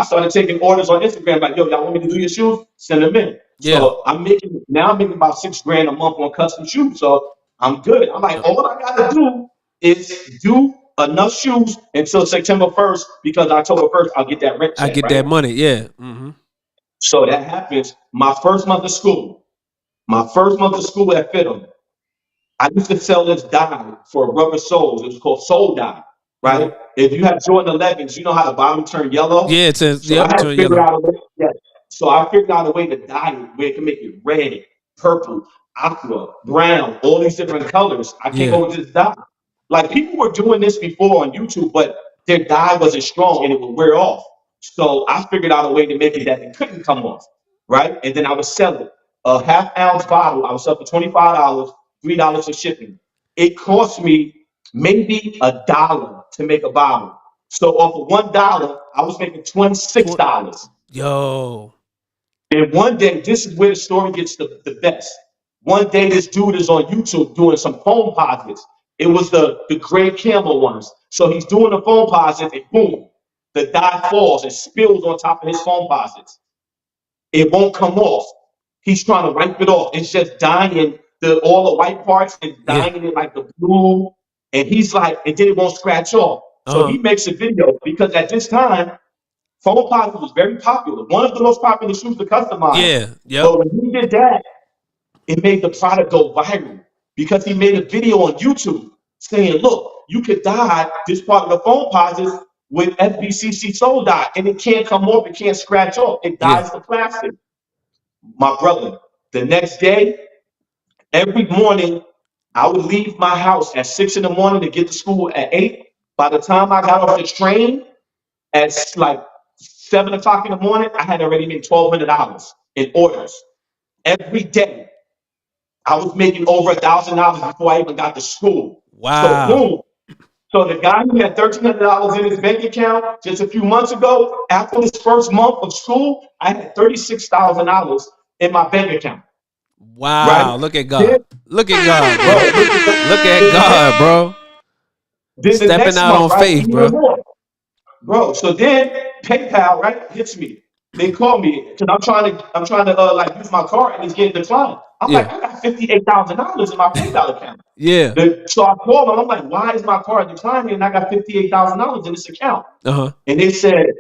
started taking orders on Instagram, like, yo, y'all want me to do your shoes? Send them in. Yeah. So I'm making about $6,000 a month on custom shoes. So I'm good. I'm like, all I gotta do is do enough shoes until September 1st, because October 1st I'll get that rent I check, get right? that money. Yeah. Hmm. So that happens. My first month of school at Fidham, I used to sell this dye for rubber soles. It was called soul dye, Hmm. right? If you have Jordan 11s, you know how the bottom turn yellow. Yeah. It says, So I yep, had turn figured yellow. out a way. Yeah. So I figured out a way to dye it where it can make it red, purple. aqua, brown, all these different colors. I can't Yeah. go with this dye. Like people were doing this before on YouTube, but their dye wasn't strong and it would wear off. So I figured out a way to make it that it couldn't come off, right? And then I would sell it. A half-ounce bottle, I would sell for $25, $3 for shipping. It cost me maybe $1 to make a bottle. So off of $1, I was making $26. Yo. And one day, this is where the story gets the best. One day, this dude is on YouTube doing some foam posits. It was the gray camel ones. So he's doing the foam posits, and boom, the dye falls and spills on top of his foam posits. It won't come off. He's trying to wipe it off. It's just dyeing all the white parts and dyeing it like the blue. And he's like, and then it won't scratch off. So he makes a video because at this time, foam posits was very popular. One of the most popular shoes to customize. Yeah. Yep. So when he did that, it made the product go viral because he made a video on YouTube saying, look, you could dye this part of the foam posits with FBCC soul dye and it can't come off, it can't scratch off. It dyes the plastic. My brother, the next day, every morning, I would leave my house at 6 in the morning to get to school at 8. By the time I got off the train at like 7 o'clock in the morning, I had already made $1,200 in orders. Every day, I was making over $1,000 before I even got to school. Wow. So boom. So the guy who had $1,300 in his bank account just a few months ago, after this first month of school, I had $36,000 in my bank account. Wow. Right? Look at God. Look at God, bro. Look at God, bro. Stepping out on faith, bro. Bro, so then PayPal, right, hits me. They call me because I'm trying to like use my card and it's getting declined. I'm like, I got $58,000 in my PayPal account. Yeah. So I called them. I'm like, why is my card declining? And I got $58,000 in this account. Uh-huh. And they said,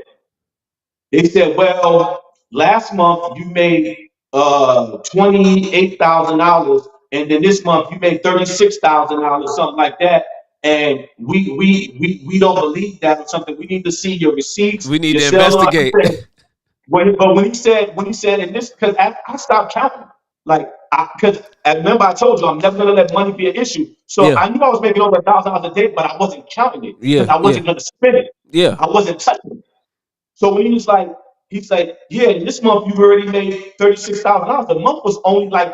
well, last month you made $28,000, and then this month you made $36,000, something like that. And we don't believe that or something. We need to see your receipts. We need to investigate. But when he said in this, because I stopped counting. Like, because remember I told you I'm never gonna let money be an issue. So I knew I was making over $1,000 a day, but I wasn't counting it because I wasn't gonna spend it. Yeah, I wasn't touching it. So when he's like, yeah, this month you've already made $36,000. The month was only like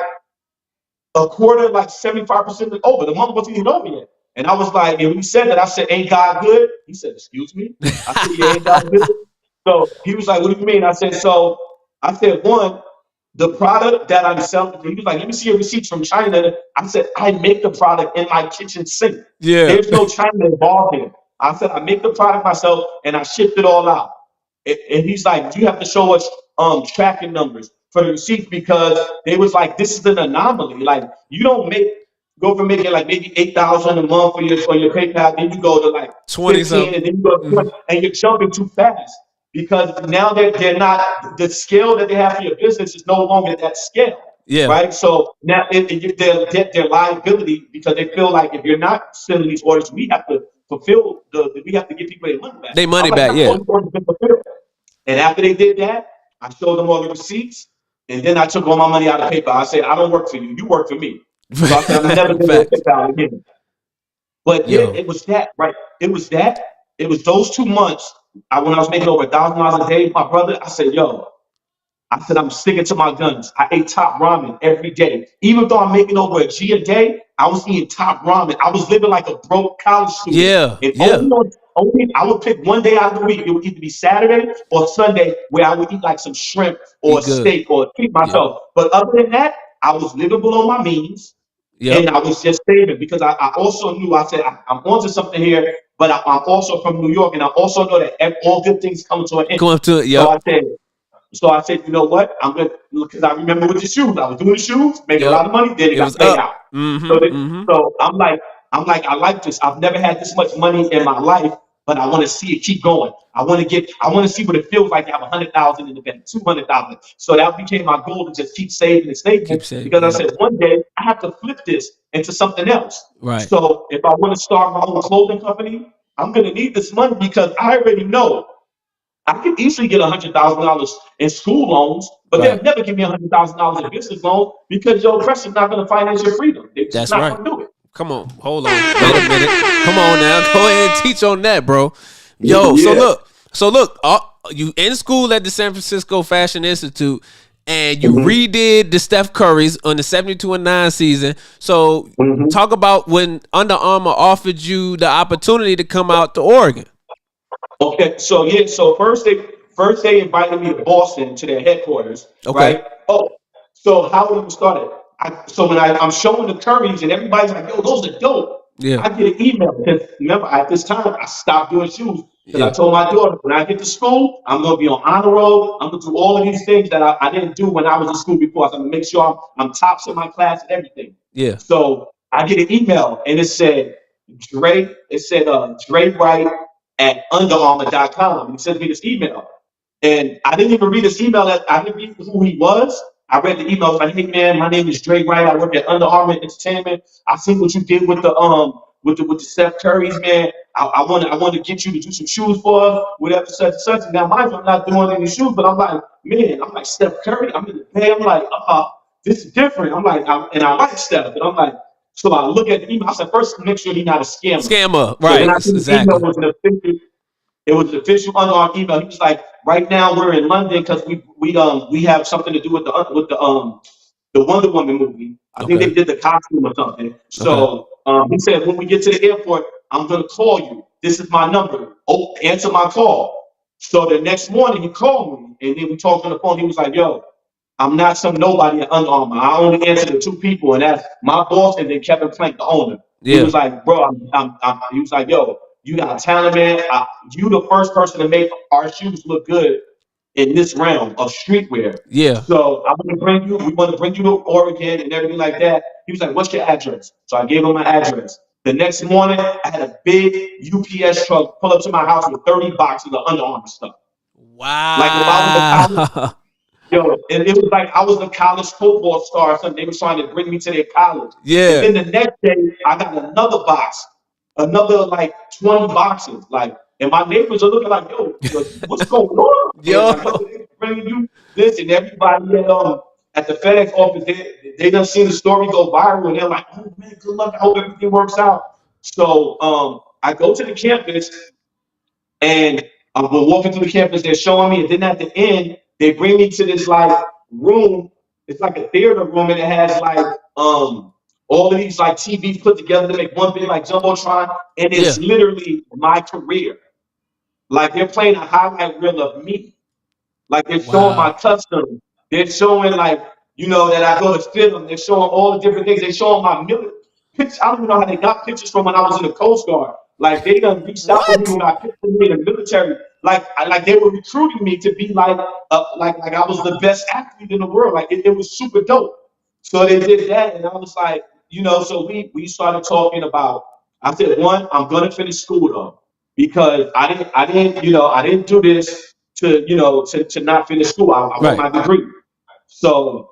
a quarter, like 75% over. The month wasn't even over yet. And I was like, and when he said that, I said, ain't God good? He said, excuse me? I said, yeah, ain't God good? So he was like, what do you mean? I said, one, the product that I'm selling, he was like, let me see your receipts from China. I said, I make the product in my kitchen sink. Yeah. There's no China involved in it. I said, I make the product myself and I shipped it all out. And he's like, you have to show us tracking numbers for the receipts because they was like, this is an anomaly. Like, you don't go from making like maybe $8,000 a month on your PayPal, then you go to like 20 15, and then you go to 20, and you're jumping too fast. Because now they're not, the scale that they have for your business is no longer that scale. Yeah. Right. So now their liability because they feel like if you're not sending these orders, we have to fulfill we have to give people their money back. They money back, yeah. And after they did that, I showed them all the receipts, and then I took all my money out of PayPal. I said, I don't work for you. You work for me. So I said, I'm never going to PayPal again. But yeah, it was that, right? It was those 2 months. When I was making over $1,000 a day, my brother, I said, I'm sticking to my guns. I ate top ramen every day. Even though I'm making over a G a day, I was eating top ramen. I was living like a broke college student. Yeah. And only I would pick one day out of the week. It would either be Saturday or Sunday where I would eat like some shrimp or steak or treat myself. But other than that, I was living below my means. And I was just saving because I also knew, I said, I'm onto something here, but I'm also from New York, and I also know that all good things come to an end. So I said, you know what? I'm going to, because I remember with the shoes, I was doing the shoes, making a lot of money, then it got paid out. So I'm like, I like this. I've never had this much money in my life, but I want to see it keep going. I want to see what it feels like to have 100,000 in the bank, 200,000. So that became my goal to just keep saving and saving. Because I said, one day I have to flip this into something else. Right. So if I want to start my own clothing company, I'm going to need this money because I already know I could easily get $100,000 in school loans, But they'll never give me $100,000 in business loan because your oppressor's not going to finance your freedom. They're just That's not right. going to do it. Come on, hold on. Wait a minute. Come on now. Go ahead and teach on that, bro. Yo, so look, you in school at the San Francisco Fashion Institute, and you redid the Steph Curry's on the 72-9 season. So talk about when Under Armour offered you the opportunity to come out to Oregon. Okay, so first they invited me to Boston to their headquarters. Okay. Right? Oh, so how it even started? So when I'm showing the Currys and everybody's like, "Yo, those are dope." Yeah. I get an email because remember at this time I stopped doing shoes because Yeah. I told my daughter when I get to school I'm gonna be on honor roll. I'm gonna do all of these things that I didn't do when I was in school before. So I'm gonna make sure I'm tops in my class and everything. Yeah. So I get an email and it said Dre Wright at UnderArmour.com. And he sent me this email. And I didn't even read this email. I didn't read who he was. I read the email. Like, "Hey man, my name is Dre Wright. I work at Under Armour Entertainment. I see what you did with the Steph Curry's, man. I want to get you to do some shoes for us, whatever, such and such." And now, mind you, I'm not doing any shoes, but I'm like Steph Curry. I'm in the pay. I'm like, this is different. I'm like, and I like Steph, but I'm like, so I look at the email. I said, first, make sure he's not a scammer. Scammer, So right? then I think Exactly. the email was it was an official Under Armour email. He was like, "Right now we're in London because we have something to do with the Wonder Woman movie. I think they did the costume or something." So he said, "When we get to the airport, I'm gonna call you. This is my number. Oh, answer my call." So the next morning he called me and then we talked on the phone. He was like, "Yo, I'm not some nobody at Under Armour. I only answer to two people, and that's my boss and then Kevin Plank, the owner." Yeah. He was like, "Bro, he was like, yo, you got talent, man. You the first person to make our shoes look good in this realm of streetwear. Yeah. So we want to bring you to Oregon and everything like that." He was like, "What's your address?" So I gave him my address. The next morning, I had a big UPS truck pull up to my house with 30 boxes of Under Armour stuff. Wow. Like if I was a college, and it was like I was a college football star or something. They were trying to bring me to their college. Yeah. And then the next day, I got another box, another like 20 boxes. Like, and my neighbors are looking like, "Yo, what's going on?" Yo. Like, "Look, they bringing you this," and everybody at the FedEx office, they done seen the story go viral, and they're like, "Oh man, good luck. I hope everything works out." So I go to the campus, and we're walking through the campus. They're showing me, and then at the end, they bring me to this like room. It's like a theater room, and it has like all of these like TVs put together to make one big like jumbotron, and it's literally my career. Like they're playing a highlight reel of me. Like they're showing my custom. They're showing like that I go to film. They're showing all the different things. They're showing my military pictures. I don't even know how they got pictures from when I was in the Coast Guard. Like they done reached out to me when I picked me in the military. Like they were recruiting me to be like I was the best athlete in the world. Like it was super dope. So they did that, and I was like, so we started talking about. I said, one, I'm gonna finish school though, because I didn't do this to not finish school. I want my degree. So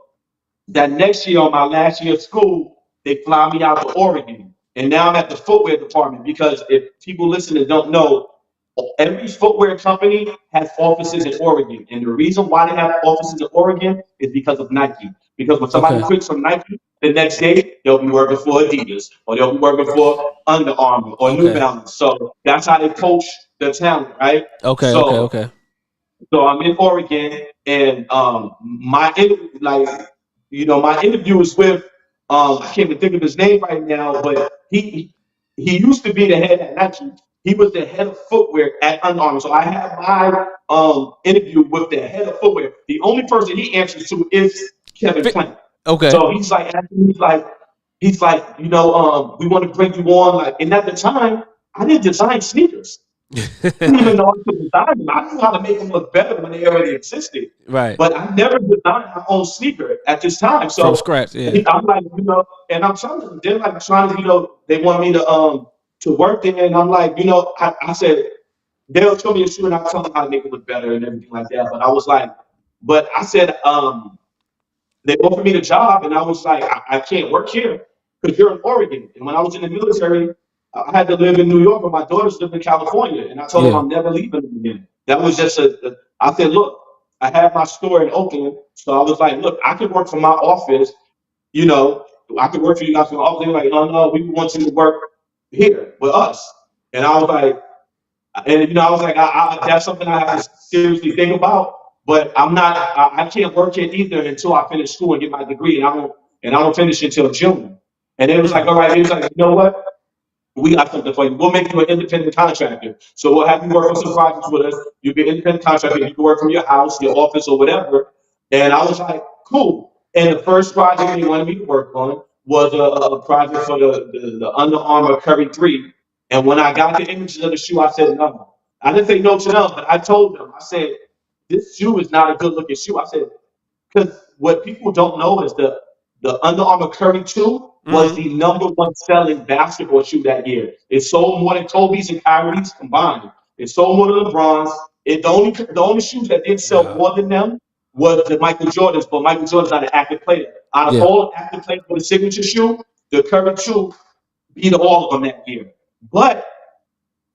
that next year, on my last year of school, they fly me out to Oregon. And now I'm at the footwear department because if people listening don't know, every footwear company has offices in Oregon. And the reason why they have offices in Oregon is because of Nike. Because when somebody quits from Nike, the next day they'll be working for Adidas or they'll be working for Under Armour or New Balance. So that's how they poach the talent, right? Okay. So I'm in Oregon, and my interview was with I can't even think of his name right now, but he used to be the head at Nike. He was the head of footwear at Under Armour. So I had my interview with the head of footwear. The only person he answers to is Kevin Plank. Okay. So he's like, we want to bring you on. Like, and at the time, I didn't design sneakers. I didn't even know I could design them. I knew how to make them look better when they already existed. Right. But I never designed my own sneaker at this time. So from scratch, I'm like, and I'm telling them, they're like trying to, they want me to work there. And I'm like, I said, they'll show me a shoe and I'll tell them how to make it look better and everything like that. But I was like, I said, they offered me the job and I was like, I can't work here because you're in Oregon. And when I was in the military, I had to live in New York, but my daughters lived in California. And I told them I'm never leaving them again. That was just I said, look, I had my store in Oakland, so I was like, look, I can work from my office. You know, I can work for you guys from my office. They were like, no, we want you to work here with us. And I was like, I was like, that's something I have to seriously think about. But I'm not, I can't work here either until I finish school and get my degree, and I don't finish until June. And it was like, all right, it was like, you know what? We got something for you. We'll make you an independent contractor. So we'll have you work on some projects with us. You'll be an independent contractor. You can work from your house, your office, or whatever. And I was like, cool. And the first project they wanted me to work on was a project for the Under Armour Curry 3. And when I got the images of the shoe, I said no. I didn't say no to them, but I told them, I said, this shoe is not a good looking shoe. I said, because what people don't know is the Under Armour Curry 2 was the number one selling basketball shoe that year. It sold more than Kobe's and Kyrie's combined. It sold more than LeBron's. The only shoes that didn't sell more than them was the Michael Jordans, but Michael Jordan's not an active player. Out of all active players for the signature shoe, the Curry 2 beat all of them that year. But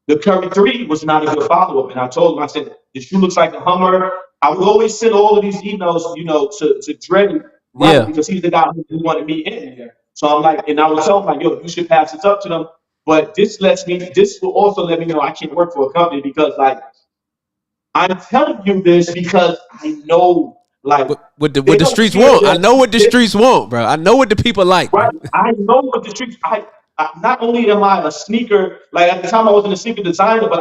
the Curry 3 was not a good follow-up. And I told him, I said, the shoe looks like a Hummer. I would always send all of these emails, to Dre, right? Because he's the guy who wanted me in there. So I'm like, and I would tell him, like, yo, you should pass this up to them. But this will also let me know I can't work for a company because, like, I'm telling you this because I know, like, what the streets want. I know what the streets want, bro. I know what the people like. Right. I know what the streets. I not only am I a sneaker, like at the time I wasn't a sneaker designer, but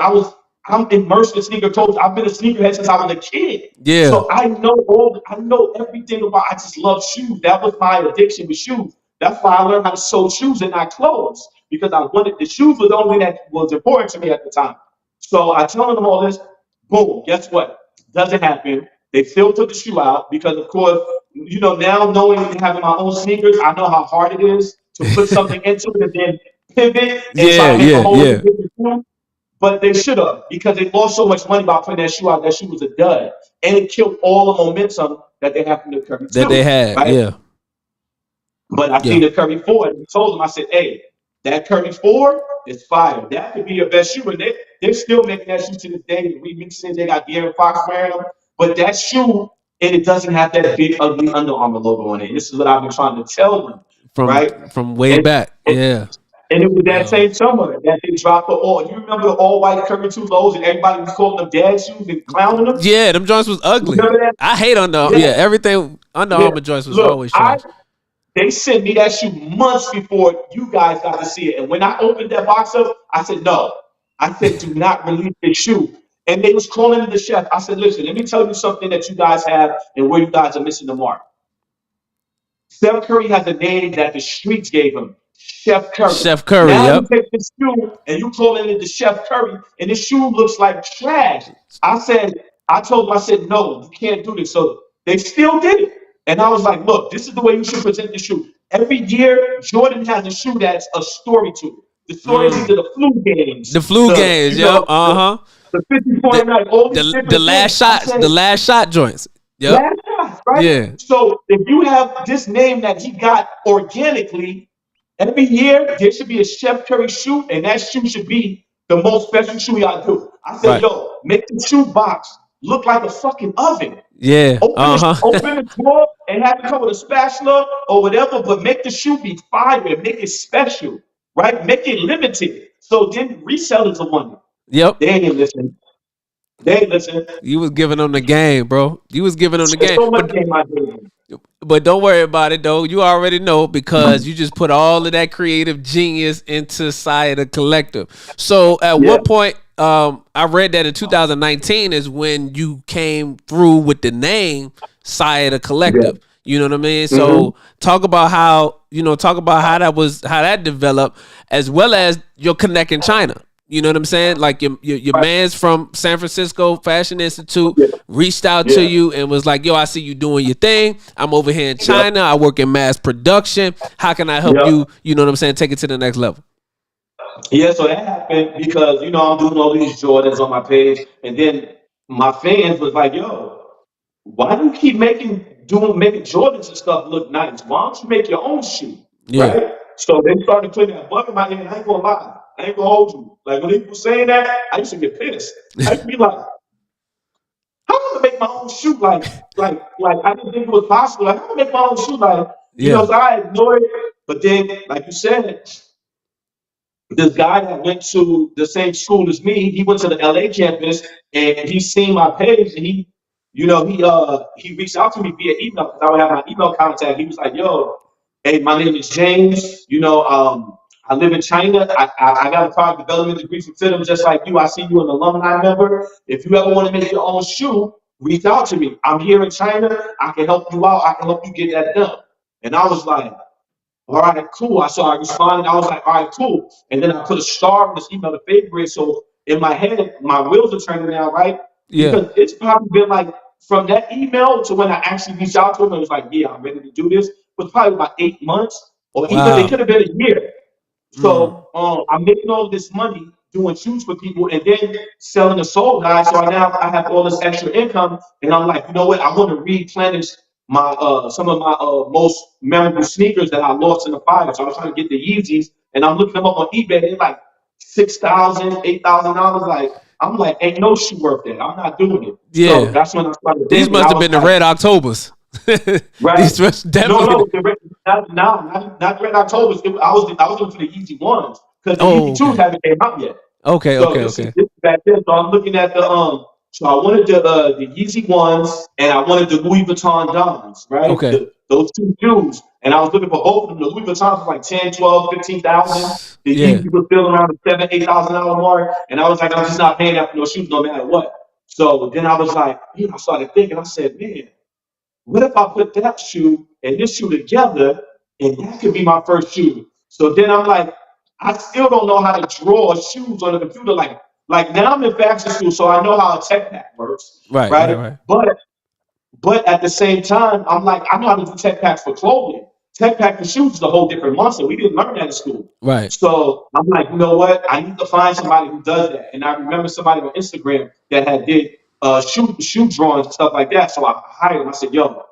I'm immersed in sneaker culture. I've been a sneakerhead since I was a kid. Yeah. So I know everything about. I just love shoes. That was my addiction with shoes. That's why I learned how to sew shoes and not clothes because I wanted the shoes was the only thing that was important to me at the time. So I tell them all this. Boom. Guess what? Doesn't happen. They still took the shoe out because, of course, now knowing having my own sneakers, I know how hard it is to put something into it and then pivot and try to make a whole different shoe. But they should have because they lost so much money by putting that shoe out. That shoe was a dud, and it killed all the momentum that they have from the Curry 2. That they had, right? yeah. But I seen the Curry 4 and I told them, I said, hey, that Curry 4 is fire. That could be your best shoe. And they're still making that shoe to this day. Remixing, they got De'Aaron Fox wearing them. But that shoe, and it doesn't have that big, ugly Under Armour logo on it. This is what I've been trying to tell them. From way back. Yeah. And it was that same summer that they dropped you remember the all-white Curry 2 lows and everybody was calling them dad shoes and clowning them? Yeah, them joints was ugly. I hate Under Armour. Yeah, everything Under Armour joints was always trash. They sent me that shoe months before you guys got to see it. And when I opened that box up, I said, no. I said, do not release this shoe. And they was calling me the chef. I said, listen, let me tell you something that you guys have and where you guys are missing the mark. Steph Curry has a name that the streets gave him. Chef Curry. Chef Curry, now you take this shoe and you calling it the Chef Curry, and this shoe looks like trash. I told them, I said, no, you can't do this. So they still did it. And I was like, look, this is the way you should present the shoe. Every year, Jordan has a shoe that's a story to it. The story is either the flu games. The flu games, yep. Uh-huh. The 50-point night, all these the last shots, the last shot joints. Yep. Last shots, right? Yeah. So if you have this name that he got organically, every year there should be a Chef Curry shoe, and that shoe should be the most special shoe y'all do. I said, yo, make the shoe box look like a fucking oven. Yeah. Open the drawer and have it come with a spatula or whatever, but make the shoe be fire, make it special, right? Make it limited. So then resellers will want it. Yep. They ain't listening. They ain't listening. You was giving them the game, bro. You was giving them the game. So much game I did. But don't worry about it, though. You already know because you just put all of that creative genius into Sia The Collective. So at what point, I read that in 2019 is when you came through with the name Sia The Collective. Yeah. You know what I mean? So talk about how that developed, as well as your connect in China. You know what I'm saying? Like your man's from San Francisco Fashion Institute reached out to you and was like, yo, I see you doing your thing. I'm over here in China. I work in mass production. How can I help you? You know what I'm saying? Take it to the next level. Yeah, so that happened because, I'm doing all these Jordans on my page. And then my fans was like, yo, why do you keep making Jordans and stuff look nice? Why don't you make your own shoe? Yeah. Right? So they started putting that bug in my head. I ain't gonna lie. I ain't gonna hold you. Like when people saying that, I used to get pissed. I used to be like, how could make my own shoe. Like I didn't think it was possible. Like I could make my own shoe. Like Yeah. so I ignored it. But then, like you said, this guy that went to the same school as me, he went to the LA campus and he seen my page and he reached out to me via email because I would have my email contact. He was like, "Yo, hey, my name is James. I live in China. I got a product development degree from FITM just like you. I see you an alumni member. If you ever want to make your own shoe, reach out to me. I'm here in China. I can help you out. I can help you get that done." And I was like, all right, cool. So I responded. I was like, all right, cool. And then I put a star in this email to favorite. So in my head, my wheels are turning now, right? Yeah. Because it's probably been like from that email to when I actually reached out to him and was like, yeah, I'm ready to do this, was probably about 8 months, or even it Wow. could have been a year. Mm. So I'm making all this money doing shoes for people and then selling the soul guys. So I have all this extra income, and I'm like, you know what? I want to replenish my some of my most memorable sneakers that I lost in the fire. So I'm trying to get the Yeezys, and I'm looking them up on eBay. They're like $6,000, $8,000. Like I'm like, ain't no shoe worth that. I'm not doing it. So Yeah. that's when I started. These Thinking. must I have was been the like, Red Octobers. right. These was No, definitely. the red, not Red October. I was looking for the easy ones because the Oh, easy twos okay. haven't came out yet. Okay, So okay, this is okay. this is back then. So I'm looking at the. So I wanted the Yeezy ones and I wanted the Louis Vuitton Dons, right? Okay. Those two shoes. And I was looking for both of them. The Louis Vuittons was like 10, 12, 15,000. The Yeah. Yeezy was still around the $7,000, $8,000 mark. And I was like, I'm just not paying that for no shoes no matter what. So then I was like, I started thinking, I said, man, what if I put that shoe and this shoe together and that could be my first shoe? So then I'm like, I still don't know how to draw shoes on the computer. Like now I'm in fashion school, so I know how a tech pack works, Right, right, right? right. But at the same time, I'm like, I know how to do tech packs for clothing. Tech pack for shoes is a whole different monster. We didn't learn that in school. Right. So I'm like, you know what? I need to find somebody who does that. And I remember somebody on Instagram that had did shoe drawings and stuff like that. So I hired him. I said, yo,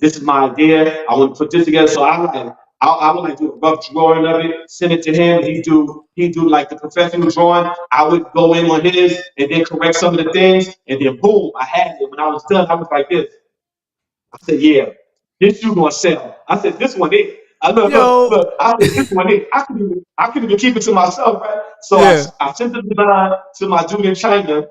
this is my idea. I want to put this together. So I would like do a rough drawing of it, send it to him. He do like the professional drawing. I would go in on his and then correct some of the things. And then boom, I had it. When I was done, I was like this. I said, yeah, this shoe gonna sell. I said, this one is. I Yo. look. I said, this one is. I could even keep it to myself, right? So Yeah. I sent the design to my dude in China,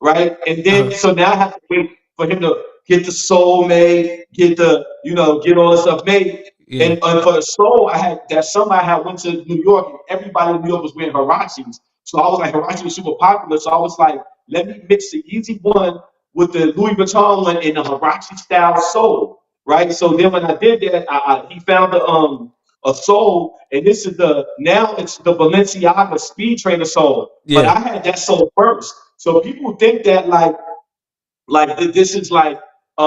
right? And then so now I have to wait for him to get the sole made, get get all the stuff made. Yeah. And for the sole, I had that summer I had went to New York and everybody in New York was wearing Hirachis. So I was like, Hirachi was super popular. So I was like, let me mix the Easy One with the Louis Vuitton one in the Hirachi style sole, right? So then when I did that, he found a sole, and this is now it's the Balenciaga Speed Trainer sole. But Yeah. I had that sole first. So people think that this is like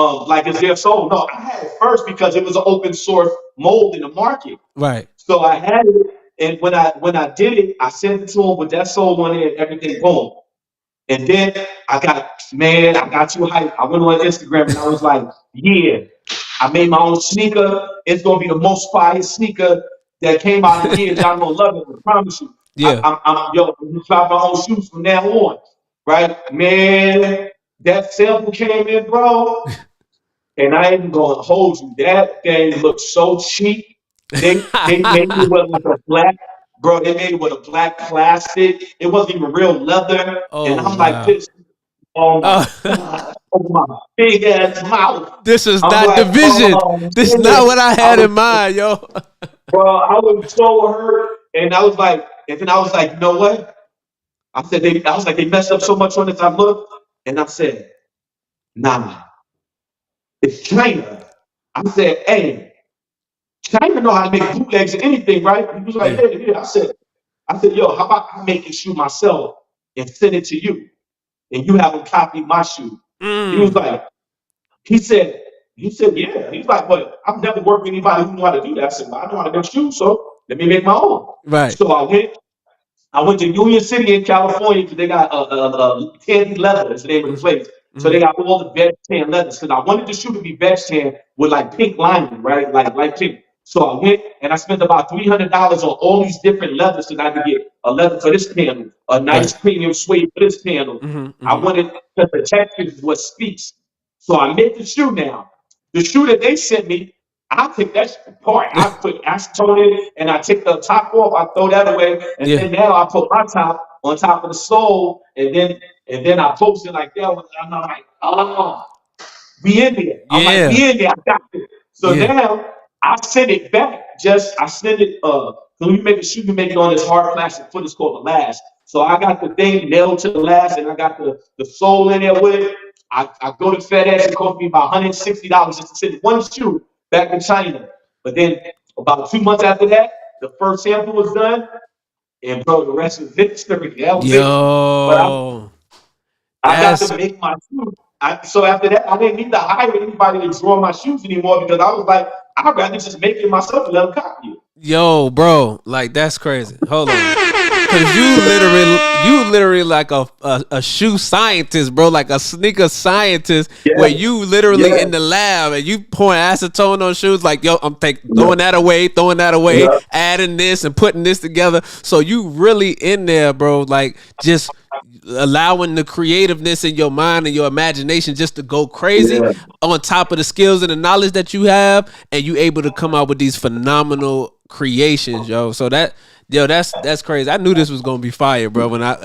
it's their sole. No, I had it first because it was an open source mold in the market. Right. So I had it, and when I did it, I sent it to him with that sole on it, everything boom. And then I got too hyped. I went on Instagram and I was like, yeah, I made my own sneaker. It's gonna be the most fire sneaker that came out in years. Y'all gonna love it. I promise you. Yeah. I'm gonna try my own shoes from now on, right? Man, that sample came in, bro, and I ain't gonna hold you. That thing looked so cheap. They made it with like a black, bro. They made it with a black plastic. It wasn't even real leather. And Oh I'm like wow. this. Oh my Oh, god. Oh my big ass mouth. this is I'm not the like, vision. oh This is not man. what I I had in was, mind, yo. bro. I was so hurt, and then I was like, you know what? I was like, they messed up so much on this. I looked, and I said, nah, it's China. I said, hey, China know how to make bootlegs or anything, right? He was like, Yeah. yeah. I said, yo, how about I make a shoe myself and send it to you, and you have them copy my shoe? He was Mm. like, he said, yeah. He's like, but I've never worked with anybody who knew how to do that. I said, well, I know how to make shoes, so let me make my own. Right. So I went to Union City in California because they got Tandy Leather is the name of the place. So they got all the veg tan leathers because I wanted the shoe to be veg tan with like pink lining, right? Like light pink. So I went and I spent about $300 on all these different leathers because I could get a leather for this panel, a Right. nice premium suede for this panel. Mm-hmm. I Mm-hmm. wanted because the texture is what speaks. So I make the shoe now. The shoe that they sent me, I take that shit apart. I put acetone in it, and I take the top off. I throw that away, and then now I put my top on top of the sole, and then I post it like that. And I'm like, oh, we in there. I'm like, we in there. I got this. So now I send it back. I send it. When you make a shoe, you make it on this hard plastic foot. It's called the last. So I got the thing nailed to the last, and I got the sole in there with it. I go to FedEx. It cost me about $160 just to send one shoe back in China. But then about 2 months after that, the first sample was done, and bro, the rest was history. That was it. But I got to make my shoes. So after that, I didn't need to hire anybody to draw my shoes anymore because I was like, I'd rather just make it myself and let them copy it. Yo, bro, like that's crazy. Hold on. Cause you literally like a shoe scientist, bro, like a sneaker scientist, where you literally in the lab and you pouring acetone on shoes, like yo, I'm throwing that away, adding this and putting this together. So you really in there, bro, like just allowing the creativeness in your mind and your imagination just to go crazy on top of the skills and the knowledge that you have, and you able to come out with these phenomenal creations, yo. So that's crazy. I knew this was gonna be fire, bro. When I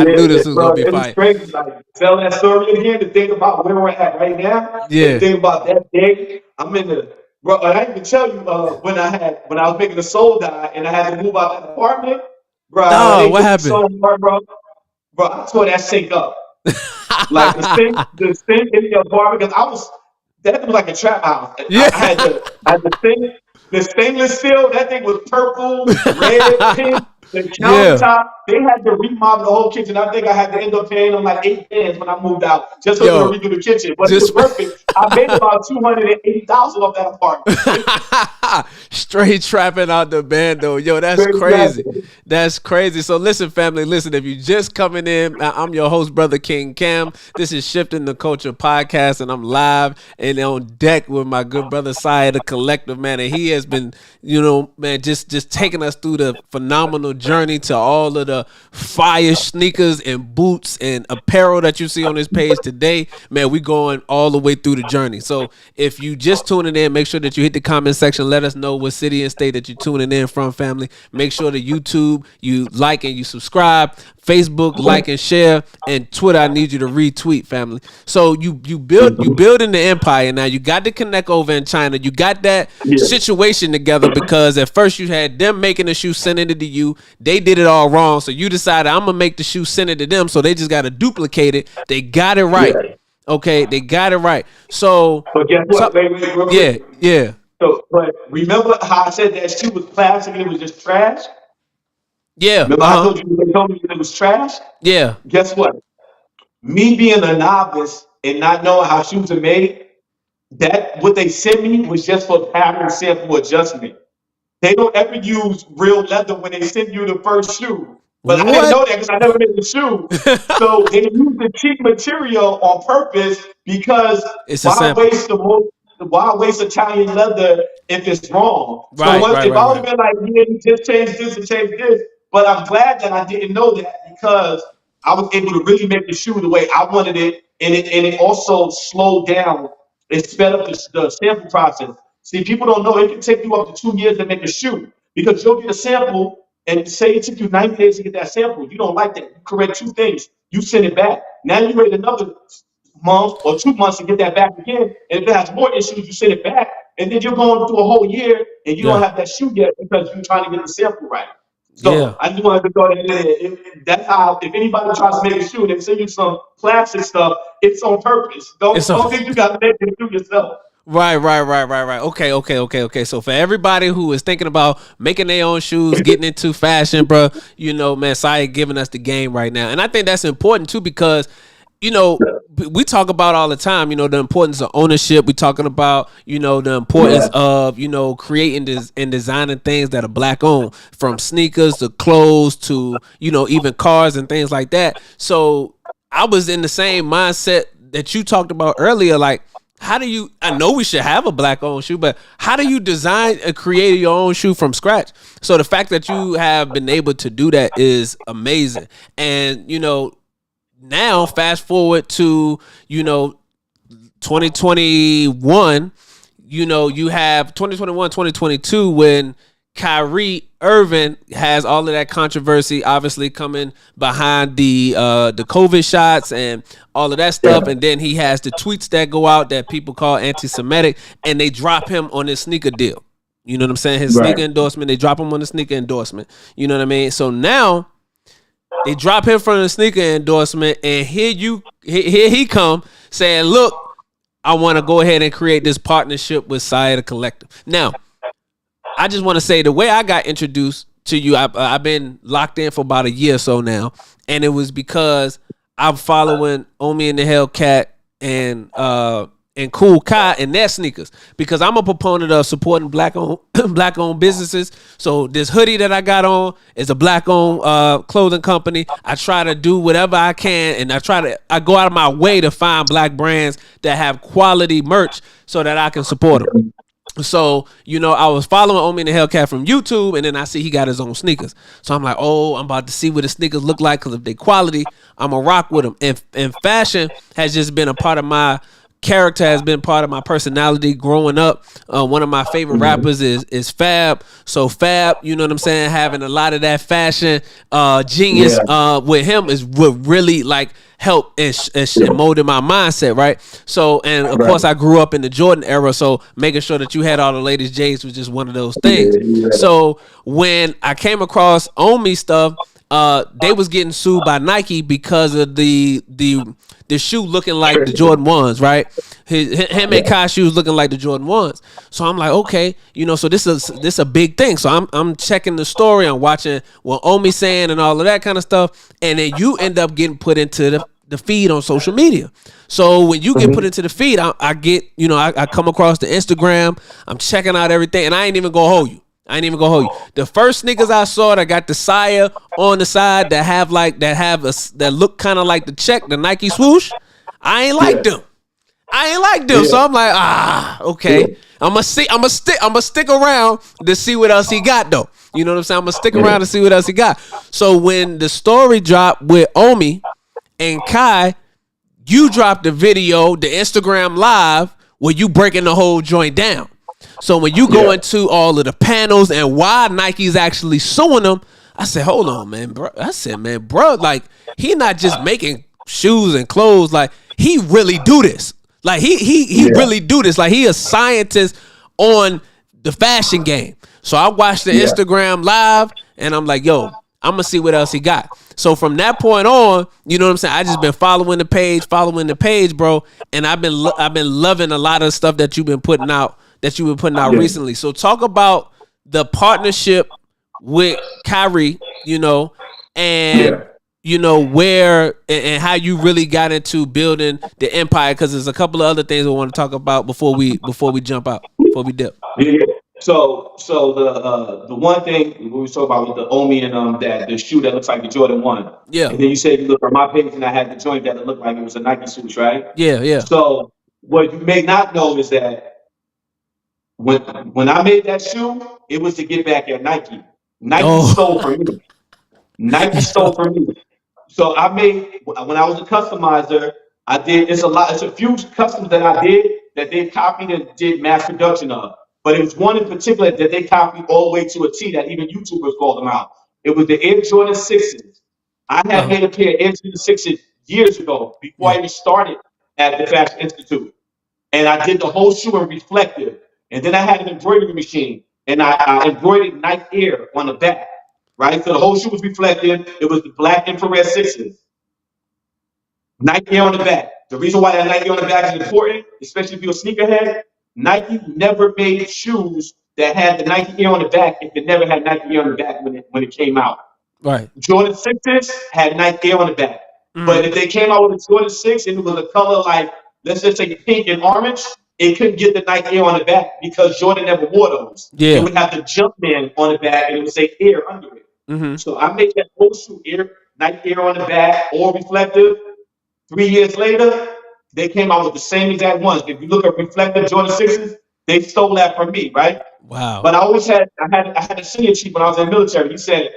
knew this was gonna be fire. It's crazy. Like, tell that story again to think about where we're at right now. Yeah. Think about that day. I'm in the bro. I didn't even tell you when I was making the soul die and I had to move out that apartment, bro. No, what happened? Bro, I tore that sink up. Like the sink in the apartment, because that was like a trap house. Yeah. I had the stainless steel, that thing was purple, red, pink. The countertop, they had to remodel the whole kitchen. I think I had to end up paying them like $8,000 when I moved out just so to redo the kitchen. But it was perfect. I made about $280,000 off that apartment. Straight trapping out the bando. Yo, that's crazy. That's crazy. So listen, family, if you just coming in, I'm your host, Brother King Cam. This is Shifting the Culture Podcast, and I'm live and on deck with my good brother Sia The Collective, man. And he has been, just taking us through the phenomenal journey to all of the fire sneakers and boots and apparel that you see on this page today. Man, we going all the way through the journey. So if you just tuning in, make sure that you hit the comment section. Let us know what city and state that you're tuning in from, family. Make sure that YouTube, you like and you subscribe. Facebook, like and share, and Twitter, I need you to retweet, family. So you building the empire now. You got to connect over in China. You got that situation together because at first you had them making the shoe, sending it to you. They did it all wrong, so you decided I'm gonna make the shoe, send it to them. So they just got to duplicate it. They got it right. Okay, they got it right. So, but guess what? Yeah. So, but remember how I said that shoe was plastic and it was just trash? Yeah. Remember I told you they told me it was trash? Yeah. Guess what? Me being a novice and not knowing how shoes are made, that what they sent me was just for pattern sample adjustment. They don't ever use real leather when they send you the first shoe. But I didn't know that because I never made the shoe. So they use the cheap material on purpose because why waste Italian leather if it's wrong? If I would have been like, just change this and change this. But I'm glad that I didn't know that because I was able to really make the shoe the way I wanted it. And it also slowed down. It sped up the sample process. See, people don't know it can take you up to 2 years to make a shoe because you'll get a sample and say it took you 90 days to get that sample. You don't like that. You correct 2 things. You send it back. Now you wait another month or 2 months to get that back again. And if it has more issues, you send it back. And then you're going through a whole year and you don't have that shoe yet because you're trying to get the sample right. So I just wanted to go ahead. That's how, if anybody tries to make a shoe and they send you some plastic stuff, it's on purpose. Don't think you got to make it do yourself. Right. Okay. So for everybody who is thinking about making their own shoes, getting into fashion, bro, man, Sia giving us the game right now. And I think that's important too because, we talk about all the time, the importance of ownership. We talking about, the importance of, creating and designing things that are black owned, from sneakers to clothes to, even cars and things like that. So I was in the same mindset that you talked about earlier. Like, how do you, I know we should have a black owned shoe, but how do you design and create your own shoe from scratch? So the fact that you have been able to do that is amazing. And, now fast forward to, 2021, you have 2021, 2022 when Kyrie Irving has all of that controversy, obviously coming behind the COVID shots and all of that stuff, and then he has the tweets that go out that people call anti-Semitic, and they drop him on his sneaker deal. You know what I'm saying? His sneaker endorsement. They drop him on the sneaker endorsement. You know what I mean? So now they drop him from the sneaker endorsement, and here he come saying, "Look, I want to go ahead and create this partnership with Sia The Collective." Now, I just want to say the way I got introduced to you, I've been locked in for about a year or so now, and it was because I'm following Omi and the Hellcat and Cool Kai and their sneakers, because I'm a proponent of supporting black owned businesses. So this hoodie that I got on is a black owned clothing company. I try to do whatever I can, and I go out of my way to find black brands that have quality merch so that I can support them. So, I was following Omi and the Hellcat from YouTube, and then I see he got his own sneakers. So I'm like, I'm about to see what the sneakers look like, because if they quality, I'm going to rock with them. And fashion has just been a part of my character, has been part of my personality growing up. One of my favorite rappers is Fab. So Fab, you know what I'm saying, having a lot of that fashion genius with him is what really helped and molded my mindset, right? So, and of course I grew up in the Jordan era, so making sure that you had all the latest J's was just one of those things. So when I came across Omi stuff, they was getting sued by Nike because of the shoe looking like the Jordan 1s, right? Him and Kai shoes looking like the Jordan 1s. So I'm like, okay, so this is a big thing. So I'm checking the story, I'm watching what Omi's saying and all of that kind of stuff, and then you end up getting put into the feed on social media. So when you get put into the feed, I get, I come across the Instagram, I'm checking out everything, and I ain't even gonna hold you. The first sneakers I saw that got the Sia on the side that look kind of like the check, the Nike swoosh, I ain't like them. So I'm like, okay. I'm gonna stick around to see what else he got though. You know what I'm saying? I'm gonna stick around to see what else he got. So when the story dropped with Omi and Kai, you dropped the video, the Instagram live, where you breaking the whole joint down. So when you go into all of the panels and why Nike's actually suing them, I said, hold on, man, bro. He not just making shoes and clothes. Like, he really do this. Like, he really do this. Like, he a scientist on the fashion game. So I watched the Instagram live, and I'm like, yo, I'm going to see what else he got. So from that point on, you know what I'm saying, I just been following the page, bro. And I've been loving a lot of stuff that you've been putting out recently. So talk about the partnership with Kyrie, and where and how you really got into building the empire, because there's a couple of other things I want to talk about before we jump out, before we dip. Yeah. So the one thing we were talking about with the Omi and that the shoe that looks like the Jordan 1. Yeah. And then you said you look at my page and I had the joint that it looked like it was a Nike swoosh, right? Yeah. So what you may not know is that when I made that shoe, it was to get back at Nike. Nike stole from me. So I made, when I was a customizer, it's a few customs that I did that they copied and did mass production of. But it was one in particular that they copied all the way to a T that even YouTubers called them out. It was the Air Jordan 6s. I had made a pair of Air Jordan 6s years ago, before I even started at the Fashion Institute. And I did the whole shoe in reflective. And then I had an embroidery machine, and I embroidered Nike Air on the back, right? So the whole shoe was reflective. It was the black infrared 6s. Nike Air on the back. The reason why that Nike on the back is important, especially if you're a sneakerhead, Nike never made shoes that had the Nike Air on the back if it never had Nike Air on the back when it came out. Right. Jordan 6s had Nike Air on the back. But if they came out with a Jordan 6 and it was a color like, let's just say pink and orange, it couldn't get the Nike Air on the back because Jordan never wore those. Yeah. It would have the Jumpman on the back and it would say Air under it. Mm-hmm. So I made that whole shoe Nike Air on the back, all reflective. 3 years later, they came out with the same exact ones. If you look at reflective Jordan 6s, they stole that from me, right? Wow. But I had a senior chief when I was in the military. He said,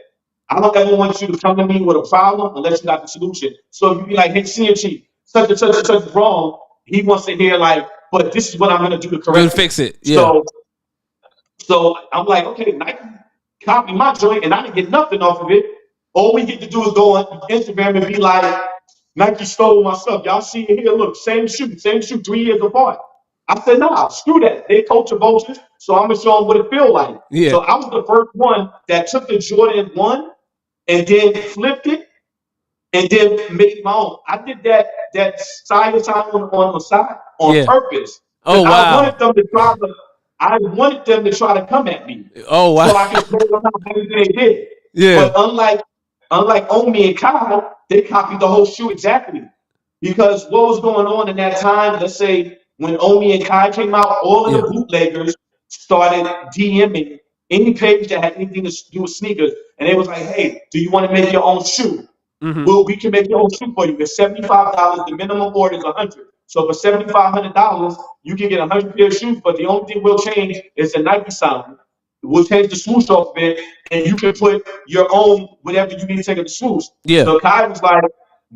I don't ever want you to come to me with a problem unless you got the solution. So if you be like, hey, senior chief, such and such and such is wrong, he wants to hear like, but this is what I'm gonna do to correct You'll it. fix it. Yeah. So I'm like, okay, Nike copy my joint, and I didn't get nothing off of it. All we get to do is go on Instagram and be like, Nike stole my stuff. Y'all see it here. Look, same shoe, 3 years apart. I said, nah, screw that. They culture vultures, so I'm gonna show them what it feel like. Yeah. So I was the first one that took the Jordan 1 and then flipped it and then made my own. I did that side time on the side on purpose. Oh, wow. I wanted them to try to come at me. Oh, wow. So I could show them how everything they did. Yeah. But unlike Omi and Kyle, they copied the whole shoe exactly. Because what was going on in that time, let's say when Omi and Kai came out, all of the bootleggers started DMing any page that had anything to do with sneakers. And they was like, hey, do you want to make your own shoe? Well, we can make your own shoe for you. It's $75. The minimum order is $100. So for $7,500, you can get 100 pair of shoes. But the only thing we'll change is the Nike sign. We'll change the swoosh off of it, and you can put your own whatever you need to take of the swoosh. Yeah. So Kai was like,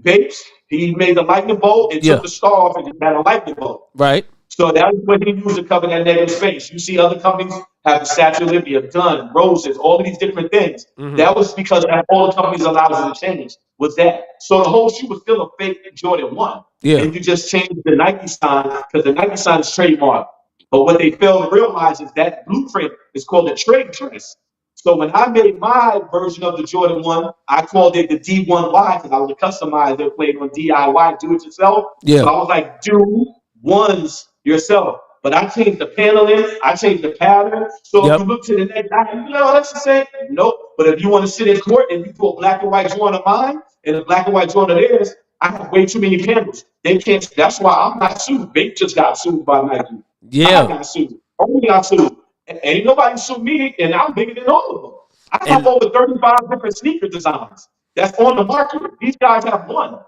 Bates, he made the lightning bolt and took the star off and just had a lightning bolt. Right. So that was what he used to cover that negative space. You see other companies have the Statue of Liberty, Gun, Roses, all of these different things. That was because all the companies allowed us to change was that. So the whole shoe was still a fake Jordan 1. Yeah. And you just changed the Nike sign because the Nike sign is trademark. But what they fail to realize is that blueprint is called a trade dress. So when I made my version of the Jordan 1, I called it the D1Y because I was a customizer that played on DIY, do it yourself. Yeah. So I was like, do ones yourself. But I changed the paneling, I changed the pattern. So if you look to the next, that's the same. Nope. But if you want to sit in court and you do a black and white drawing of mine and a black and white drawing of theirs, I have way too many panels. They can't. That's why I'm not sued. They just got sued by Nike. Yeah. I got sued. Only got sued. And ain't nobody sued me, and I'm bigger than all of them. I have over 35 different sneaker designs that's on the market. These guys have one.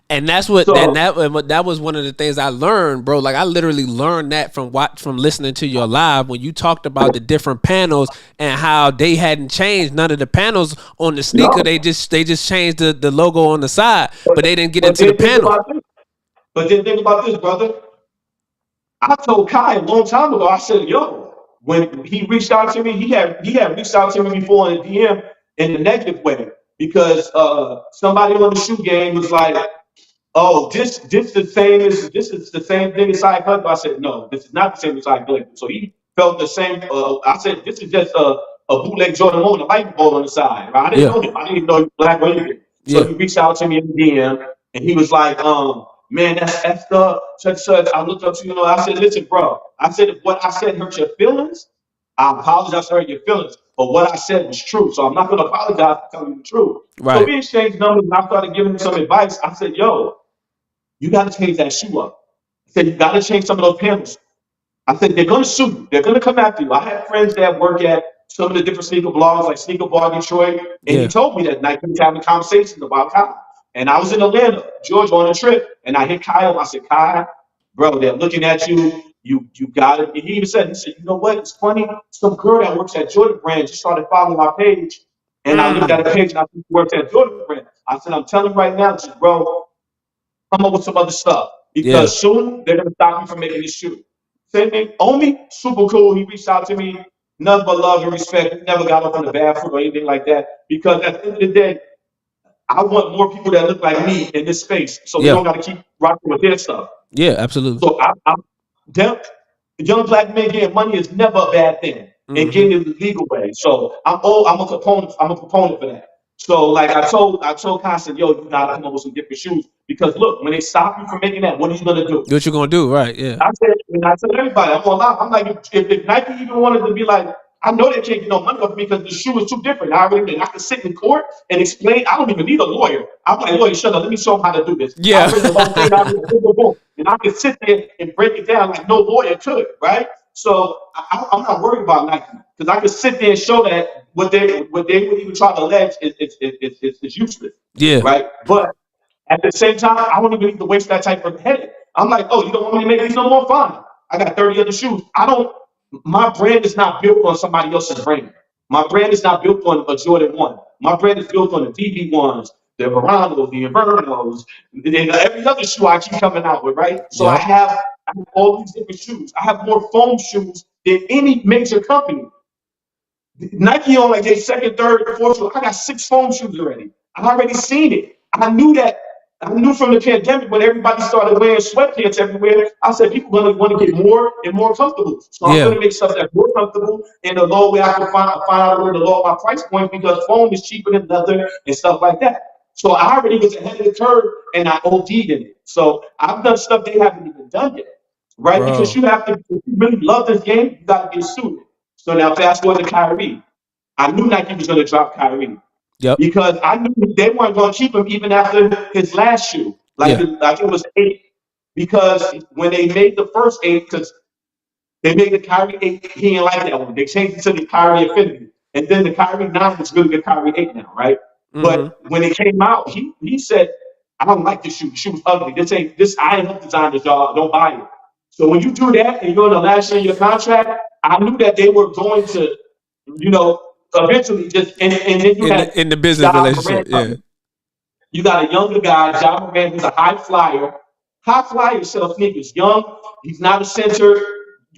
And that's what that was one of the things I learned, bro. Like I literally learned that from listening to your live when you talked about the different panels and how they hadn't changed none of the panels on the sneaker. No. They just changed the logo on the side, but they didn't get into the panel. But then think about this, brother. I told Kai a long time ago. I said, "Yo, when he reached out to me, he had reached out to me before in the DM in the negative way because somebody on the shoe game was like." Oh, this is the same thing as Sia Collective. I said, no, this is not the same as Sia Collective. So he felt the same. I said, this is just a bootleg Jordan 1, a light bulb on the side. Right? I didn't know him. I didn't even know he was black or anything. So he reached out to me in the DM and he was like, man, that's effed up. Such. I looked up to you. I said, listen, bro. I said, if what I said hurt your feelings, I apologize for hurting your feelings. But what I said was true. So I'm not going to apologize for telling you the truth. Right. So we exchanged numbers and I started giving him some advice. I said, yo, you got to change that shoe up. I said, you got to change some of those panels. I said, they're going to sue you. They're going to come after you. I have friends that work at some of the different sneaker blogs like Sneaker Bar Detroit. And he told me that Nike was having conversations about Kyle. And I was in Atlanta, Georgia on a trip. And I hit Kyle. I said, Kyle, bro, they're looking at you. You got it. And he even said, you know what? It's funny. Some girl that works at Jordan Brand just started following my page. And I looked at the page and I think she works at Jordan Brand. I said, I'm telling you right now, just, bro, come up with some other stuff because soon they're gonna stop you from making this shoe. Same thing. Omi, super cool. He reached out to me, nothing but love and respect. We never got off on the bad foot or anything like that. Because at the end of the day, I want more people that look like me in this space, so we don't got to keep rocking with their stuff. Yeah, absolutely. So young black men getting money is never a bad thing, and getting it the legal way. So I'm a proponent for that. So like I told Kai, I said, yo, you gotta come up with some different shoes because look, when they stop you from making that, what are you gonna do? What you gonna do, right? Yeah. I said everybody, I'm like, if Nike even wanted to be like, I know they can't get no money off of me because the shoe is too different. I can sit in court and explain. I don't even need a lawyer. I'm like, lawyer, shut up. Let me show them how to do this. Yeah. I bring the whole thing out and I can sit there and break it down like no lawyer could, right? So I'm not worried about Nike because I can sit there and show that what they would even try to allege is useless. Yeah. Right. But at the same time, I don't even need to waste that type of headache. I'm like, oh, you don't want me to make these no more? Fine. I got 30 other shoes. My brand is not built on somebody else's brand. My brand is not built on a Jordan 1. My brand is built on the DB1s, the Veranos, the Invernos, and every other shoe I keep coming out with, right? So I Yep. have all these different shoes. I have more foam shoes than any major company. Nike on like their second, third, fourth shoe. I got 6 foam shoes already. I already seen it. I knew that. I knew from the pandemic when everybody started wearing sweatpants everywhere. I said people are going to want to get more and more comfortable. So I'm Yeah. going to make stuff that's more comfortable and a low way I can find out where to lower my price point because foam is cheaper than leather and stuff like that. So I already was ahead of the curve and I OD'd in it. So I've done stuff they haven't even done yet, right? Because Bro. you have to, if you really love this game, you got to get suited. So now fast forward to Kyrie. I knew Nike was going to drop Kyrie Yep. because I knew they weren't going to keep him even after his last shoe. Yeah. Like it was 8. Because when they made the first 8, because they made the Kyrie 8, he didn't like that one. They changed it to the Kyrie Infinity. And then the Kyrie 9 is really the Kyrie 8 now, right? Mm-hmm. But when it came out, he said, I don't like this shoe. The shoe's ugly. I ain't designers, y'all. Don't buy it. So when you do that and you're in the last year of your contract, I knew that they were going to, you know, eventually just and then you had In the business Ja relationship. Morant Yeah. coming. You got a younger guy, Ja Morant, who's a high flyer. High flyer sells sneakers. Young, he's not a center.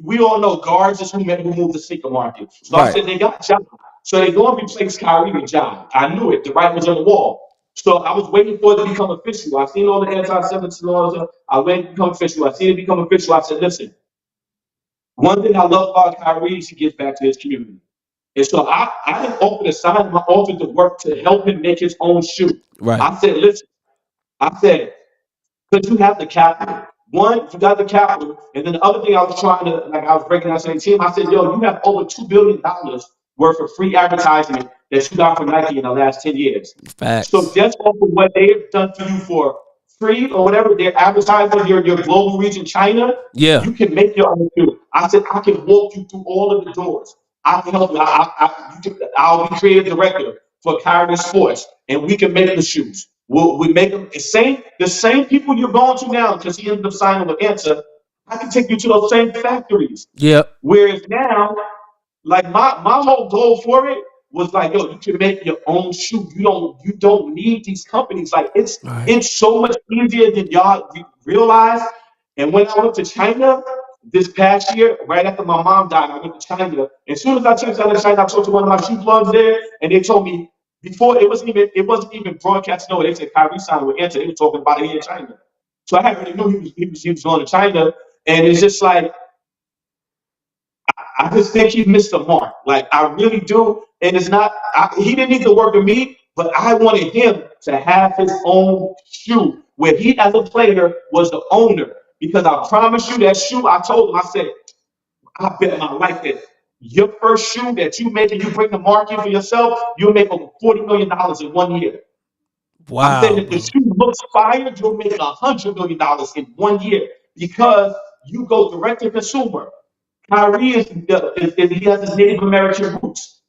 We all know guards is who move the sneaker market. So I Right. said they got Ja. So they go and replace Kyrie with Ja. I knew it. The writing was on the wall. So I was waiting for it to become official. I seen all the anti-Semitism laws. I waited to become official. I seen it become official. I said, listen, one thing I love about Kyrie is he gives back to his community. And so I didn't open a sign in my office to work to help him make his own shoe. Right. I said, listen, because you have the capital. One, you got the capital. And then the other thing I was trying to, like I was breaking down to the team, I said, yo, you have over $2 billion worth of free advertisement that you got from Nike in the last 10 years. Facts. So just off of what they've done for you for free or whatever, they're advertising your global region, China, Yeah. you can make your own shoe. I said, I can walk you through all of the doors. I can help you. I'll be creative director for Kyrie Sports, and we can make the shoes. We make them the same people you're going to now because he ended up signing with Answer. I can take you to those same factories. Yep. Whereas now, like my whole goal for it was like, yo, you can make your own shoe. You don't need these companies. Like it's so much easier than y'all realize. And when I went to China this past year, right after my mom died, I went to China. As soon as I checked out of China, I talked to one of my shoe plugs there, and they told me before it wasn't even broadcast. No, they said Kyrie signed with Enter. They were talking about it here in China. So I already knew he was going to China, and it's just like I just think he missed the mark. Like I really do, and it's not. He didn't need to work with me, but I wanted him to have his own shoe where he, as a player, was the owner. Because I promise you, that shoe, I told him, I said, I bet my life that your first shoe that you make and you bring to market for yourself, you'll make over $40 million in 1 year. Wow. I'm saying if the shoe looks fire, you'll make $100 million in 1 year because you go direct to consumer. Kyrie he has his Native American roots.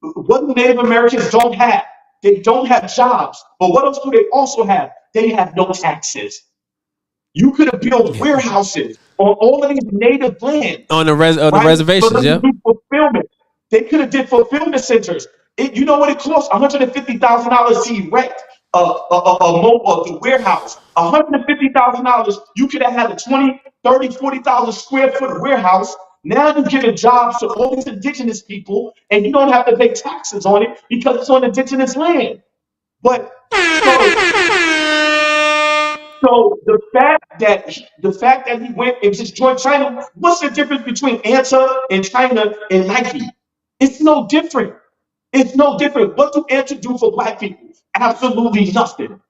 What do Native Americans don't have? They don't have jobs. But what else do they also have? They have no taxes. You could have built warehouses on all of these native lands. On the reservations, yeah. yeah. Fulfillment. They could have did fulfillment centers. You know what it costs? $150,000 to erect the warehouse. $150,000. You could have had a 20, 30, 40,000 square foot warehouse. Now you're giving jobs to all these indigenous people, and you don't have to pay taxes on it because it's on indigenous land. But so the fact that he went and just joined China, what's the difference between Answer and China and Nike? It's no different. It's no different. What do Answer do for black people? Absolutely nothing.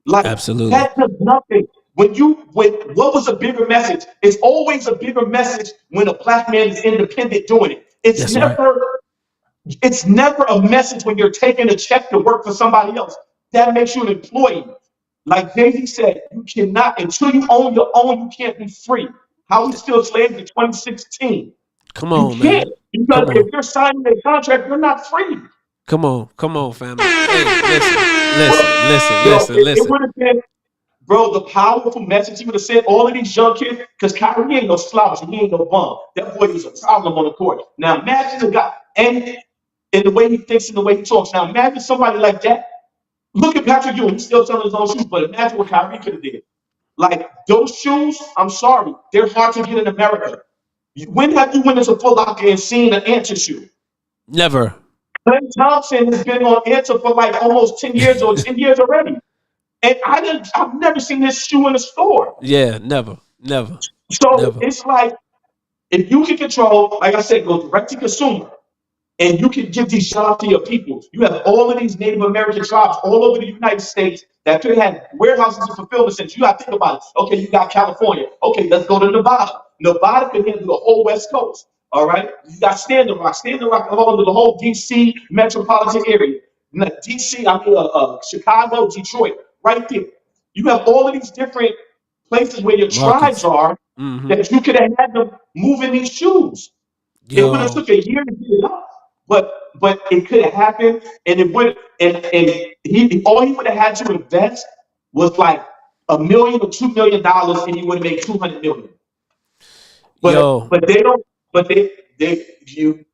Like Absolutely. That does nothing. When what was a bigger message? It's always a bigger message when a black man is independent doing it. It's never a message when you're taking a check to work for somebody else. That makes you an employee. Like Jay-Z said, you cannot, until you own your own, you can't be free. How we still slaves in 2016? Come on, you can't, man. because if you're signing a contract, you're not free. Come on, family. Hey, listen. It would have been, bro, the powerful message he would have sent all of these young kids, because Kyrie ain't no slouch, he ain't no bum. That boy is a problem on the court. Now imagine the guy, and the way he thinks and the way he talks. Now imagine somebody like that. Look at Patrick Ewing. He's still selling his own shoes, but imagine what Kyrie could have did. Like those shoes, I'm sorry, they're hard to get in America. When have you went into Foot Locker and seen an Anta shoe? Never. Clay Thompson has been on Anta for like almost 10 years or 10 years already. And I've never seen this shoe in a store. Yeah, never. So it's like, if you can control, like I said, go direct to consumer, and you can give these jobs to your people. You have all of these Native American tribes all over the United States that could have warehouses and fulfillment centers. You got to think about it. Okay, you got California. Okay, let's go to Nevada. Nevada can handle the whole West Coast. All right, you got Standard Rock. Standard Rock can handle the whole DC metropolitan area. Chicago, Detroit, right there. You have all of these different places where your tribes are that you could have had them moving these shoes. It would have took a year to get it up, but it could have happened, and it would. And he all he would have had to invest was like $1 million or $2 million, and he would have made $200 million. But they don't. But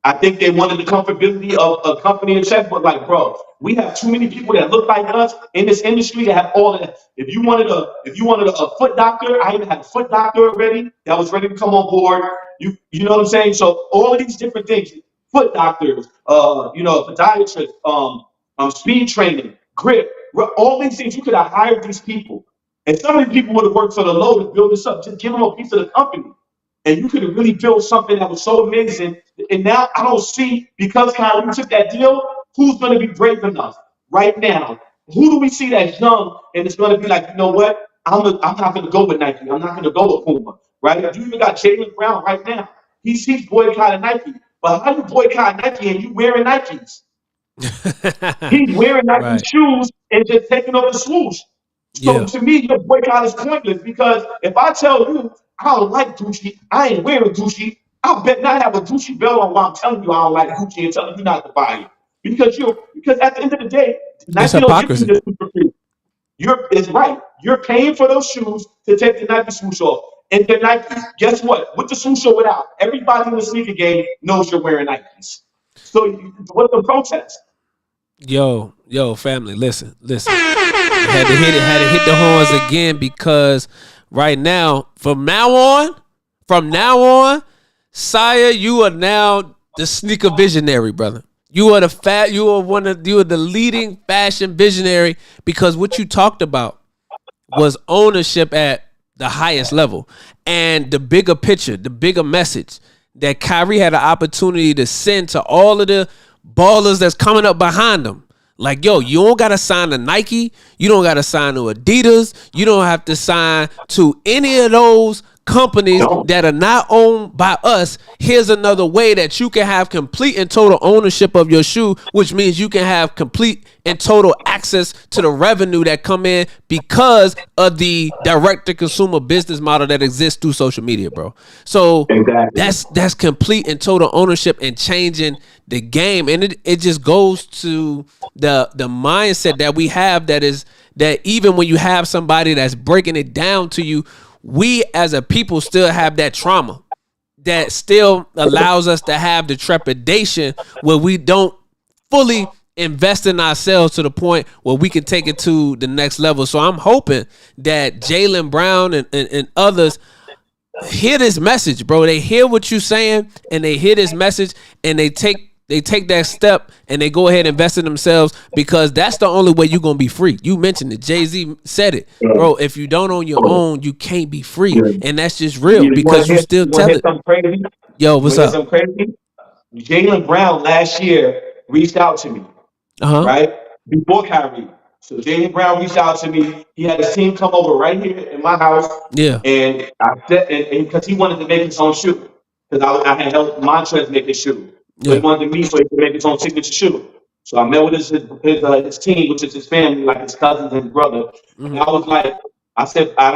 I think they wanted the comfortability of a company and check. But like, bro, we have too many people that look like us in this industry that have all of that. If you wanted a foot doctor, I even had a foot doctor already that was ready to come on board. You know what I'm saying? So all of these different things, foot doctors, podiatrists, speed training, grip, all these things, you could have hired these people. And some of these people would have worked for the low to build this up, just give them a piece of the company. And you could have really built something that was so amazing. And now I don't see, because Kyrie took that deal, who's going to be brave enough right now? Who do we see that's young and it's going to be like, you know what? I'm not going to go with Nike. I'm not going to go with Puma, right? You even got Jaylen Brown right now. He's boycotting Nike. But how you boycott Nike and you wearing Nikes? He's wearing Nike shoes and just taking off the swoosh. So to me, your boycott is pointless, because if I tell you I don't like Gucci, I ain't wearing Gucci, I bet not have a Gucci belt on while I'm telling you I don't like Gucci and telling you not to buy it. Because at the end of the day, Nike don't give you this for free. It's right. You're paying for those shoes to take the Nike swoosh off. And the Nike, guess what? With the swoosh or without, everybody in the sneaker game knows you're wearing Nikes. So what's the protest? Yo, family, listen. Had to hit the horns again, because right now, from now on, Sia, you are now the sneaker visionary, brother. You are the leading fashion visionary, because what you talked about was ownership at the highest level, and the bigger picture, the bigger message that Kyrie had an opportunity to send to all of the ballers that's coming up behind them. Like, yo, you don't got to sign to Nike. You don't got to sign to Adidas. You don't have to sign to any of those companies that are not owned by us. Here's another way that you can have complete and total ownership of your shoe, which means you can have complete and total access to the revenue that come in because of the direct-to-consumer business model that exists through social media, bro. So that's complete and total ownership and changing the game. And it just goes to the mindset that we have, that even when you have somebody that's breaking it down to you, we as a people still have that trauma that still allows us to have the trepidation where we don't fully invest in ourselves to the point where we can take it to the next level. So I'm hoping that Jaylen Brown and others hear this message, bro. They hear what you're saying and they hear this message and they take that step and they go ahead and invest in themselves, because that's the only way you're going to be free. You mentioned it. Jay-Z said it. Bro, if you don't own your own, you can't be free. And that's just real, because you still tell it. Yo, what's up? Something crazy? Jaylen Brown last year reached out to me, right? Before Kyrie. So Jaylen Brown reached out to me. He had his team come over right here in my house. Yeah. And I said, and because he wanted to make his own shoe. Because I had helped Montrez make his shoe. So he wanted me so he could make his own signature shoe. So I met with his team, which is his family, like his cousins and his brother. And I was like, I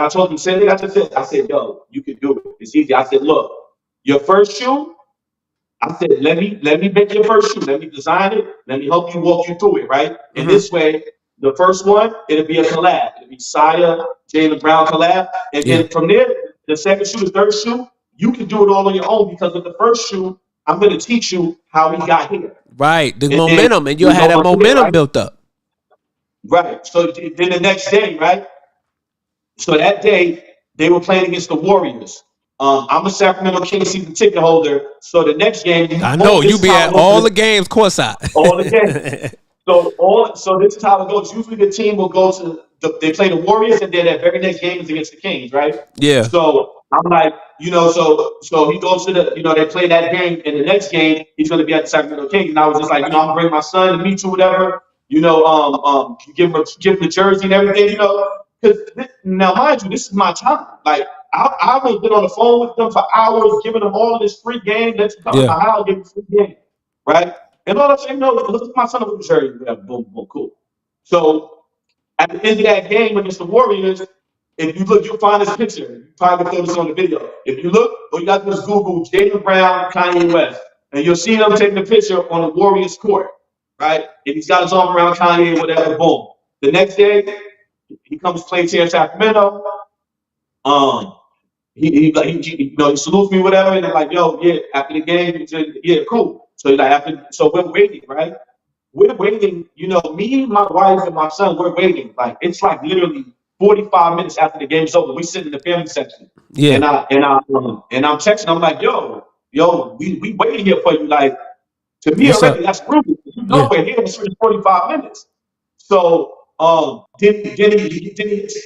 told him, I said, yo, you can do it. It's easy. I said, look, your first shoe, I said, let me make your first shoe. Let me design it. Let me help you walk you through it, right? And this way, the first one, it'll be a collab. It'll be Sia, Jaylen Brown collab. And then from there, the second shoe, the third shoe, you can do it all on your own, because with the first shoe, I'm going to teach you how we got here. Right. The momentum. And you'll have that momentum built up. Right. So then the next day, right? So that day they were playing against the Warriors. I'm a Sacramento Kings season ticket holder. So the next game, I know this you is be how at it goes. all the games courtside. All the games. So this is how it goes. Usually the team will go to they play the Warriors, and then that very next game is against the Kings, right? Yeah. So I'm like, so he goes to they play that game, and the next game he's going to be at the Sacramento Kings, and I was just like, I'm gonna bring my son to meet you, whatever, give him the jersey and everything, because now mind you, this is my time. Like I've been on the phone with them for hours, giving them all of this free game. Let's come to my house, give them free game, right? And all I'm saying, look, my son with the jersey, whatever, boom, boom, cool. So at the end of that game against the Warriors, if you look, you'll find this picture. You probably throw this on the video. If you look, all you got to do is Google Jaylen Brown, Kanye West, and you'll see them taking a picture on the Warriors court, right? And he's got his arm around Kanye, whatever, boom. The next day, he comes play here in Sacramento. He salutes me, whatever, and I'm like, yo, yeah, after the game, he said, yeah, cool. So he's like, so we're waiting, right? We're waiting, me, my wife, and my son, we're waiting. Like it's like literally 45 minutes after the game's over. We sit in the family section. Yeah. And I'm texting, I'm like, yo, we waiting here for you. Like, to me What's already, up? that's rude. We're here for 45 minutes. So then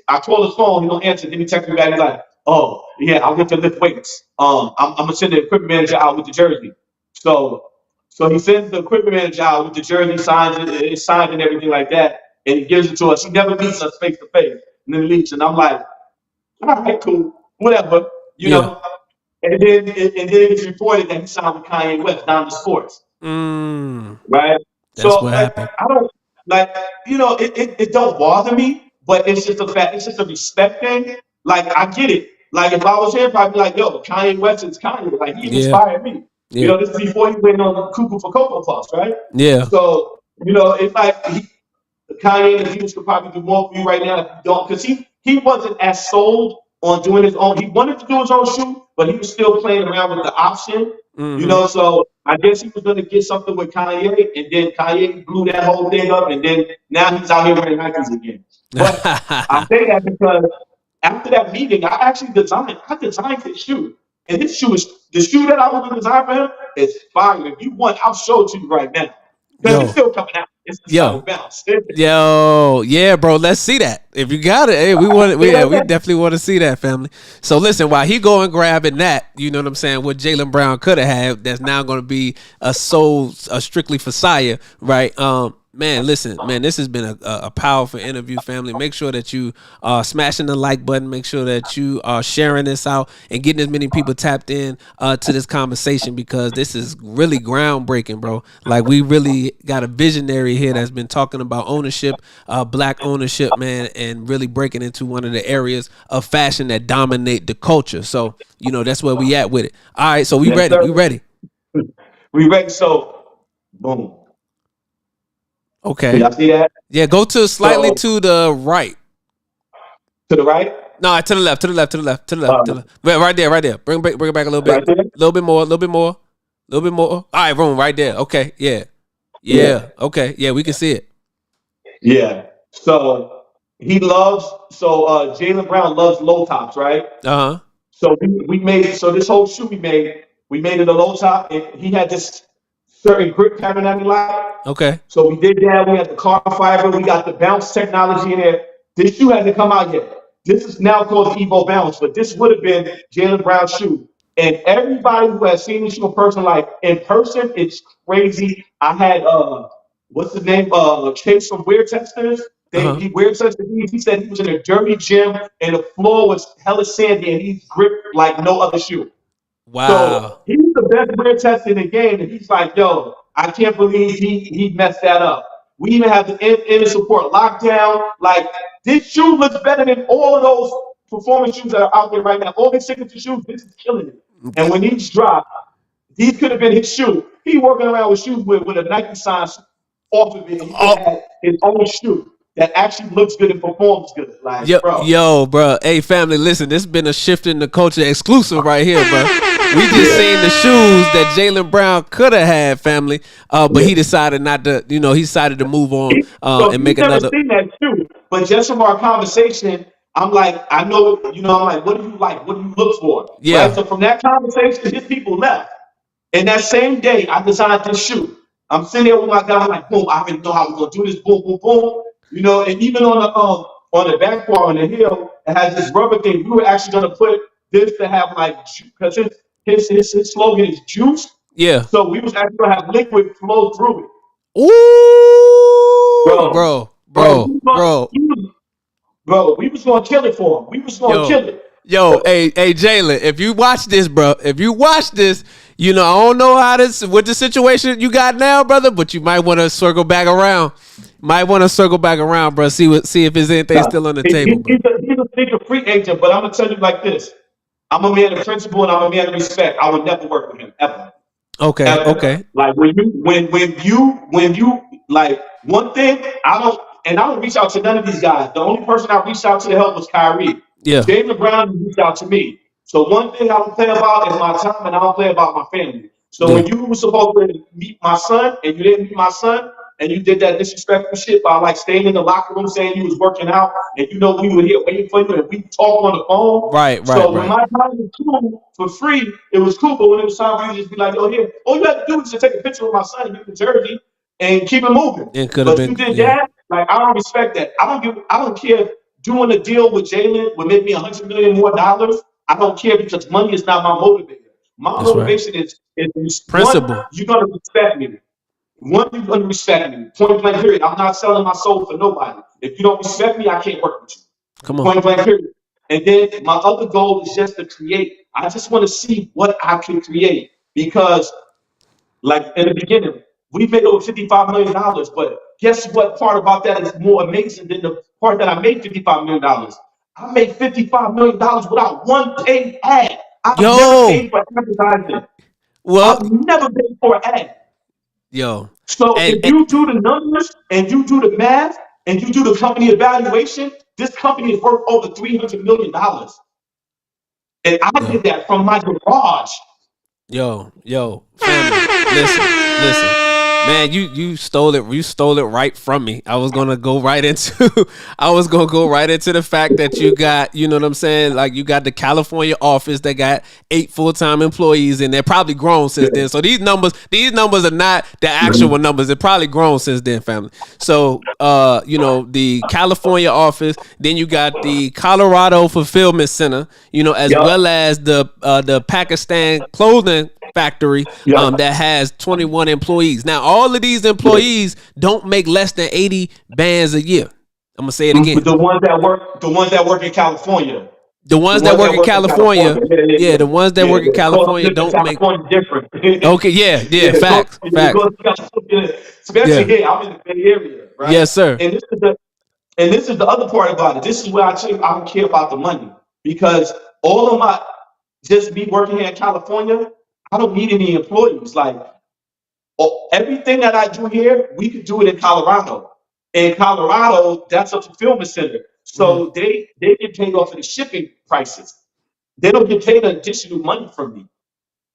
I call his phone, he don't answer, then he texts me back, he's like, oh, yeah, I'll get to lift weights. I'm gonna send the equipment manager out with the jersey. So he sends the equipment manager out with the jersey, signs it's signed and everything like that, and he gives it to us. He never meets us face to face, and then leaves. And I'm like, all right, cool, whatever, know. And then it's reported that he signed with Kanye West down to sports. Right? That's so what happened. I don't it don't bother me, but it's just a fact, it's just a respect thing. Like I get it. Like if I was here, I'd probably be like, yo, Kanye West is Kanye. Like he inspired me. Yeah. This is before he went on Cuckoo for Cocoa Puffs, right? Yeah. So, it's like Kanye and Adidas could probably do more for you right now if you don't, because he wasn't as sold on doing his own. He wanted to do his own shoe, but he was still playing around with the option. So I guess he was going to get something with Kanye, and then Kanye blew that whole thing up, and then now he's out here wearing Nikes again. But I say that because after that meeting, I designed his shoe. And his shoe is the shoe that I was going to design for him is fire. If you want, I'll show it to you right now. Because it's still coming out. It's the bounce. Yeah, bro. Let's see that. If you got it, hey, we definitely want to see that, family. So listen, while he going grabbing that, you know what I'm saying, what Jaylen Brown could have had, that's now going to be a strictly for Sia, right? Man, listen, man, this has been a powerful interview, family. Make sure that you are smashing the like button. Make sure that you are sharing this out and getting as many people tapped in to this conversation, because this is really groundbreaking, bro. Like, we really got a visionary here that's been talking about ownership, black ownership, man, and really breaking into one of the areas of fashion that dominate the culture. So, that's where we at with it. All right, so we ready. Sir. We ready. We ready. So, boom. Okay. Can y'all see that? Yeah, go to slightly to the right. To the right? No, to the left. Right there. Bring it back a little bit. A little bit more. All right, boom, right there. Okay, yeah. Okay, yeah, we can see it. Yeah. So Jaylen Brown loves low tops, right? So we made this whole shoe we made it a low top, and he had this certain grip pattern that we like. Okay. So we did that. We had the carbon fiber. We got the bounce technology in there. This shoe hasn't come out yet. This is now called the Evo Bounce, but this would have been Jaylen Brown's shoe. And everybody who has seen this shoe in person, it's crazy. I had what's his name? Chase from Wear Testers. He wear tested. He said he was in a dirty gym and the floor was hella sandy and he gripped like no other shoe. Wow. So he's the best wear test in the game, and he's like, yo, I can't believe he messed that up. We even have the inner support lockdown. Like, this shoe looks better than all of those performance shoes that are out there right now. All these signature shoes, this is killing it. And when these drop, these could have been his shoe. He working around with shoes with a Nike sign off of it. And he had his own shoe that actually looks good and performs good. Like, bro. Yo, bro. Hey, family, listen, this has been a shift in the culture exclusive right here, bro. We just seen the shoes that Jaylen Brown could have had, family. But he decided not to. He decided to move on So and you've make never another. seen that too. But just from our conversation, I'm like, I know, I'm like, what do you like? What do you look for? Right? Yeah, So from that conversation, his people left. And that same day, I designed this shoe. I'm sitting there with my guy, like, boom, I already know how we're gonna do this, boom, boom, boom. And even on the back part on the hill, it has this rubber thing. We were actually gonna put this to have like, because his slogan is juice. yeah. So we was actually gonna have liquid flow through it. Ooh, Bro, bro, bro, bro, bro. we was gonna kill it for him. We was gonna Yo, kill it. yo, hey, Jaylen, if you watch this, bro, if you watch this, I don't know how this what the situation you got now, brother, but you might want to circle back around. Bro. See if there's anything still on the table, bro. He's a bigger free agent, but I'm gonna tell you like this: I'm a man of principle and I'm a man of respect. I would never work with him ever. Okay, Ever. okay. Like when you like one thing, I don't reach out to none of these guys. The only person I reached out to help was Kyrie. Yeah, David Brown reached out to me. So one thing I don't play about is my time, and I don't play about my family. So yeah. when you were supposed to meet my son and you didn't meet my son, and you did that disrespectful shit by like staying in the locker room saying you was working out, and we were here waiting for you, and we talked on the phone. Right, So when right. my time was cool for free, it was cool. But when it was time for you to just be like, "Oh, here, all you had to do is just take a picture of my son and get the jersey and keep it moving." It could have But you been, did yeah. that. Like I don't respect that. I don't care. If doing a deal with Jaylen would make me $100 million more dollars. I don't care because money is not my motivator. My That's right. motivation is one, Principle. you're gonna respect me. One, you're gonna respect me. Point blank period. I'm not selling my soul for nobody. If you don't respect me, I can't work with you. Come on. Point blank period. And then my other goal is just to create. I just want to see what I can create because, like in the beginning, we made over $55 million. But guess what part about that is more amazing than the part that I made $55 million? I made $55 million without one paid ad. I've never Yo, paid for advertising. well, I've never paid for an ad. yo, So and, if you do the numbers and you do the math and you do the company evaluation, this company is worth over $300 million. And I yo, did that from my garage. family, listen, man, you stole it. You stole it right from me. I was gonna go right into the fact that you got, you know what I'm saying, like you got the California office that got 8 full-time employees and they're probably grown since then. So these numbers are not the actual numbers. They're probably grown since then, family. So the California office, then you got the Colorado Fulfillment Center, as Yup. well as the Pakistan clothing factory Yup. that has 21 employees. Now, all of these employees don't make less than 80 bands a year. I'm gonna say it again. The ones that work in California. The The ones that ones work that in work in California, California. Yeah, yeah, yeah, yeah. the ones that Yeah, work in the cost of California living in don't make. California is different. Okay, yeah, facts, The facts. cost of California, especially Yeah, here, I'm in the Bay Area, right? yes, sir. And this is the other part about it. This is where I don't care about the money because all of my just me working here in California, I don't need any employees. Like everything that I do here, we could do it in Colorado. In Colorado, that's a fulfillment center. Mhm. So they get paid off of the shipping prices. They don't get paid additional money from me,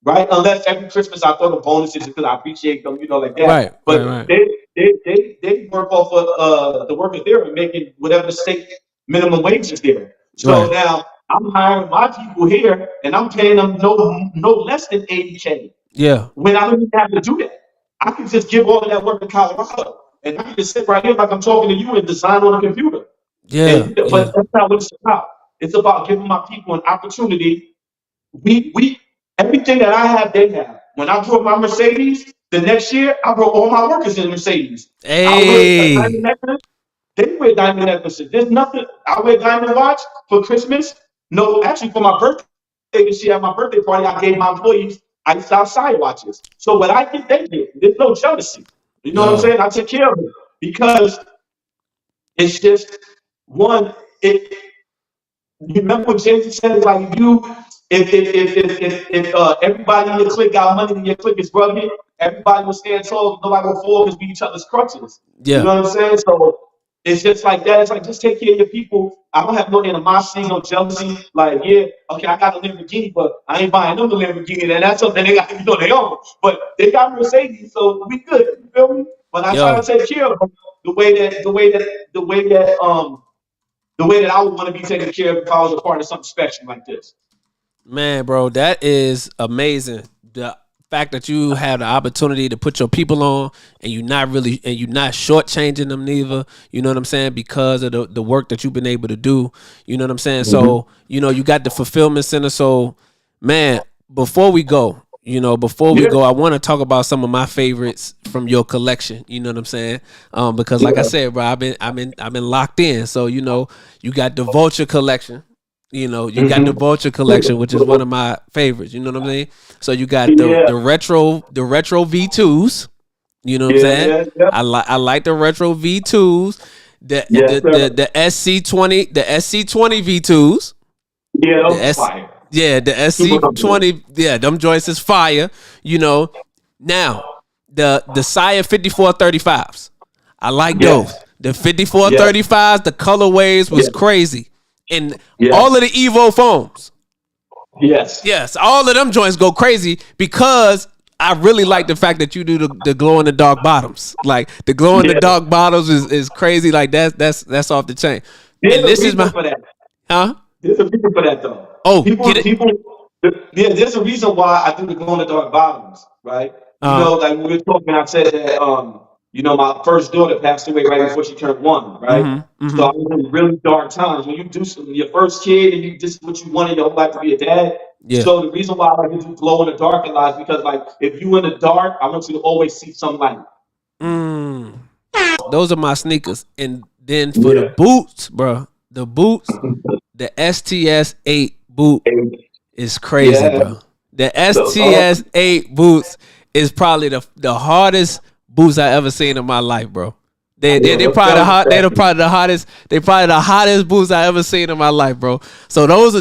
right? Unless every Christmas I throw the bonuses because I appreciate them, like that. Right, right, But right, they work off of the workers there and making whatever the state minimum wage is there. So right. now I'm hiring my people here and I'm paying them no less than 80K Yeah, when I don't even have to do that. I can just give all of that work to Colorado and I can just sit right here like I'm talking to you and design on a computer. yeah, But yeah, that's not what it's about. It's about giving my people an opportunity. We everything that I have, they have. When I drove my Mercedes, the next year I brought all my workers in Mercedes. I wear a diamond Hey, necklace. They wear diamond necklaces. There's nothing. I wear diamond watch for Christmas. No, actually for my birthday this year at my birthday party, I gave my employees iced out side watches. So what I get, they get. There's no jealousy. You know what I'm yo, saying? I take care of it because it's just one. It you remember what James said? Like if everybody in your clique got money and your clique is rugged, everybody will stand tall. Nobody will fall because we each other's crutches. You yeah, know what I'm saying? So It's just like that. It's like just take care of your people. I don't have no animosity, no jealousy. Like, yeah, okay, I got a Lamborghini, but I ain't buying them the Lamborghini. And that's something they got, they own. But they got Mercedes, so we good. You feel me? But I try to Yo, take care of them the way that I would want to be taken care of if I was a part of something special like this. man, bro, that is amazing. The fact that you have the opportunity to put your people on, and you're not shortchanging them neither. You know what I'm saying? Because of the work that you've been able to do. You know what I'm saying? Mm-hmm. So, you got the fulfillment center. So, man, before we go, I want to talk about some of my favorites from your collection. You know what I'm saying? Because like I said, bro, I've been locked in. So, you got the Vulture collection. You got the Vulture collection, which is one of my favorites. You know what I'm saying? So you got the retro V2s. You know what I'm saying? Yeah. I like the retro V2s. The SC20 V2s. Yeah, those fire. Yeah, the SC20. Yeah, them joints is fire. Now the Sia 5435s. I like those. The 5435s. The colorways was crazy. And all of the Evo foams. Yes, all of them joints go crazy because I really like the fact that you do the glow in the dark bottoms. Like the glow in the dark bottoms is crazy. Like that's off the chain. There's and this is my for that. Huh? There's a reason for that though. Oh, there's a reason why I do the glow in the dark bottoms, right? Like when we were talking, I said that my first daughter passed away right before she turned 1, right? So I was in really dark times. When you do your first kid and this is what you wanted your whole life to be a dad. Yeah. So the reason why I do glow in the dark a lot is because like if you in the dark, I want you to always see some light. Those are my sneakers. And then for the boots, bro, the STS8 boot is crazy, bro. The STS8 boots is probably the hardest boots I ever seen in my life, bro. They're probably the hottest boots I ever seen in my life, bro. So those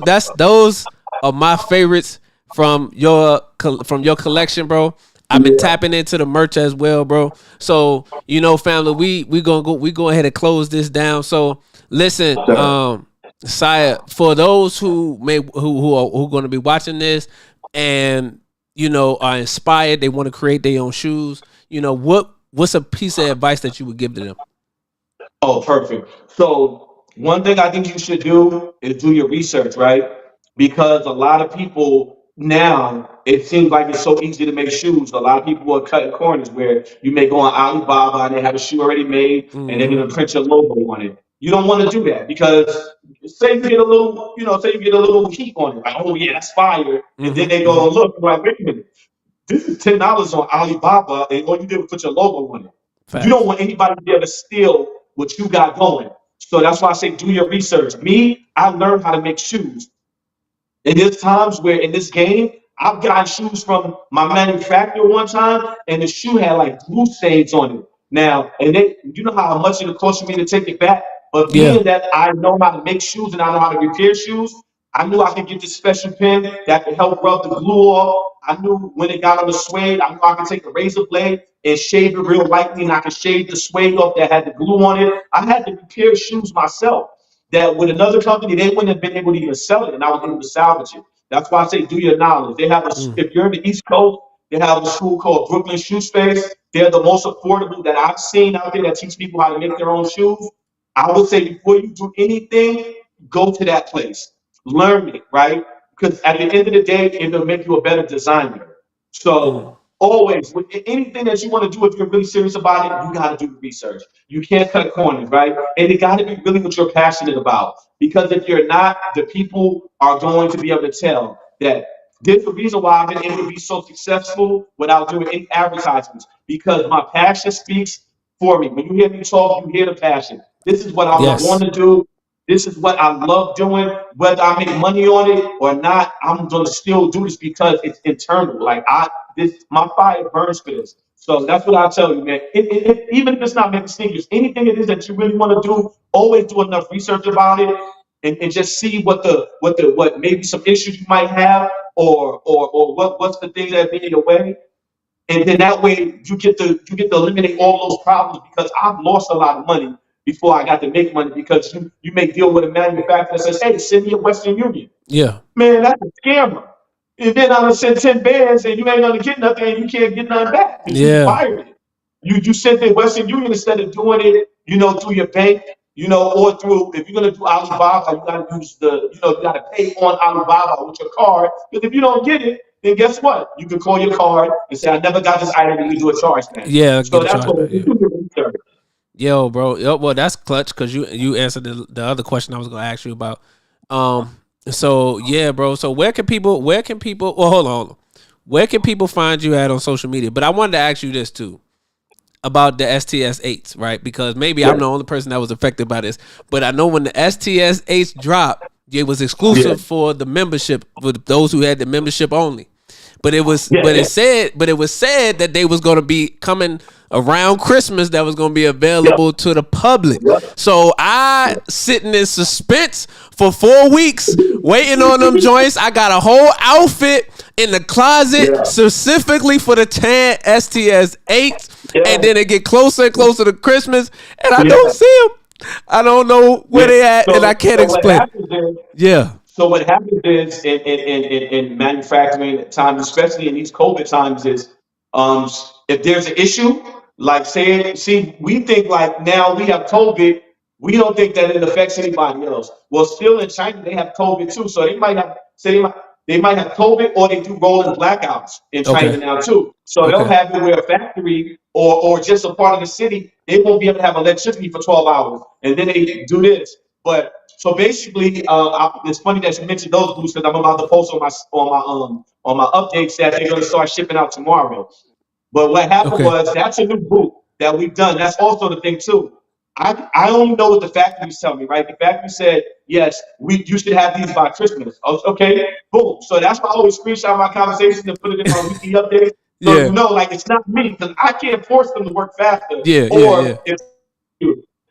are my favorites from your collection, bro. I've been tapping into the merch as well, bro. So family, we go ahead and close this down. So listen, Sia, for those who are going to be watching this and are inspired, they want to create their own shoes. What's a piece of advice that you would give to them? Oh, perfect. So one thing I think you should do is do your research, right? Because a lot of people now, it seems like it's so easy to make shoes. A lot of people are cutting corners where you may go on Alibaba and they have a shoe already made and they're going to print your logo on it. You don't want to do that because say you get a little heat on it. Like, oh yeah, that's fire. And then they go and look, like, wait a minute. This is $10 on Alibaba, and all you did was put your logo on it. Facts. You don't want anybody to be able to steal what you got going. So that's why I say do your research. Me, I learned how to make shoes. And there's times where in this game, I've gotten shoes from my manufacturer one time, and the shoe had like glue stains on it. Now, and you know how much it cost me to take it back? But being that I know how to make shoes and I know how to repair shoes, I knew I could get this special pen that could help rub the glue off. I knew when it got on the suede, I knew I could take a razor blade and shave it real lightly, and I could shave the suede off that had the glue on it. I had to repair shoes myself. That with another company, they wouldn't have been able to even sell it, and I was able to salvage it. That's why I say do your knowledge. They have if you're in the East Coast, they have a school called Brooklyn Shoe Space. They're the most affordable that I've seen out there that teach people how to make their own shoes. I would say before you do anything, go to that place. Learn it, right? Because at the end of the day, it'll make you a better designer. So always, with anything that you want to do, if you're really serious about it, you got to do research. You can't cut corners, right? And it got to be really what you're passionate about. Because if you're not, the people are going to be able to tell that there's the reason why I've been able to be so successful without doing any advertisements. Because my passion speaks for me. When you hear me talk, you hear the passion. This is what I want to do. This is what I love doing. Whether I make money on it or not, I'm gonna still do this because it's internal. Like my fire burns for this. So that's what I tell you, man. Even if it's not making sneakers, anything it is that you really want to do, always do enough research about it and just see what maybe some issues you might have or what's the things that be in your way. And then that way you get to eliminate all those problems because I've lost a lot of money before I got to make money because you may deal with a manufacturer that says, hey, send me a Western Union. Yeah. Man, that's a scammer. And then I'm gonna send 10 bands and you ain't gonna get nothing and you can't get nothing back because you Yeah. fired it. You sent the Western Union instead of doing it, through your bank, or through if you're gonna do Alibaba, you gotta use you gotta pay on Alibaba with your card. Because if you don't get it, then guess what? You can call your card and say, I never got this item and you do a charge back. Yeah, So get a that's charge what back. Yeah. Yo, bro. Yo, well, that's clutch because you answered the other question I was gonna ask you about. So yeah, bro. So where can people? Well, hold on. Where can people find you at on social media? But I wanted to ask you this too about the STS8s, right? Because maybe I'm the only person that was affected by this, but I know when the STS8s dropped, it was exclusive for the membership, for those who had the membership only. But it was, it was said that they was going to be coming around Christmas. That was going to be available to the public. So I sitting in suspense for 4 weeks, waiting on them joints. I got a whole outfit in the closet specifically for the tan STS8, and then it get closer and closer to Christmas, and I don't see them. I don't know where they at, and I can't explain. So what happens is in manufacturing times, especially in these COVID times, is if there's an issue, like we think like now we have COVID, we don't think that it affects anybody else. Well, still in China they have COVID too, so they might have they might have COVID or they do rolling blackouts in China now too. So they'll have it where a factory or just a part of the city, they won't be able to have electricity for 12 hours, and then they do this. But so basically, it's funny that you mentioned those boots because I'm about to post on my updates that they're going to start shipping out tomorrow. But what happened was that's a new boot that we've done. That's also the thing too. I only know what the factories tell me, right? The factory said yes, you should have these by Christmas. Okay, boom. So that's why I always screenshot my conversation and put it in my weekly update. So like it's not me because I can't force them to work faster.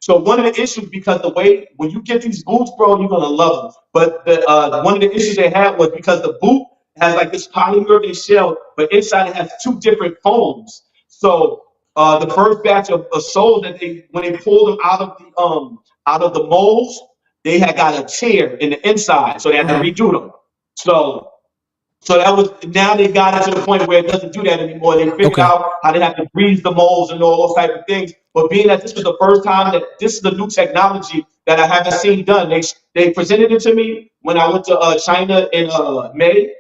So one of the issues, because the way when you get these boots, bro, you're gonna love them. But one of the issues they had was because the boot has like this polyurethane shell, but inside it has two different foams. So the first batch of soles that when they pulled them out of the molds, they had got a tear in the inside, so they had to redo them. So that was now they got it to the point where it doesn't do that anymore. They figured out how they have to grease the molds and all those type of things. But being that this was the first time that this is the new technology that I haven't seen done, they presented it to me when I went to China in May.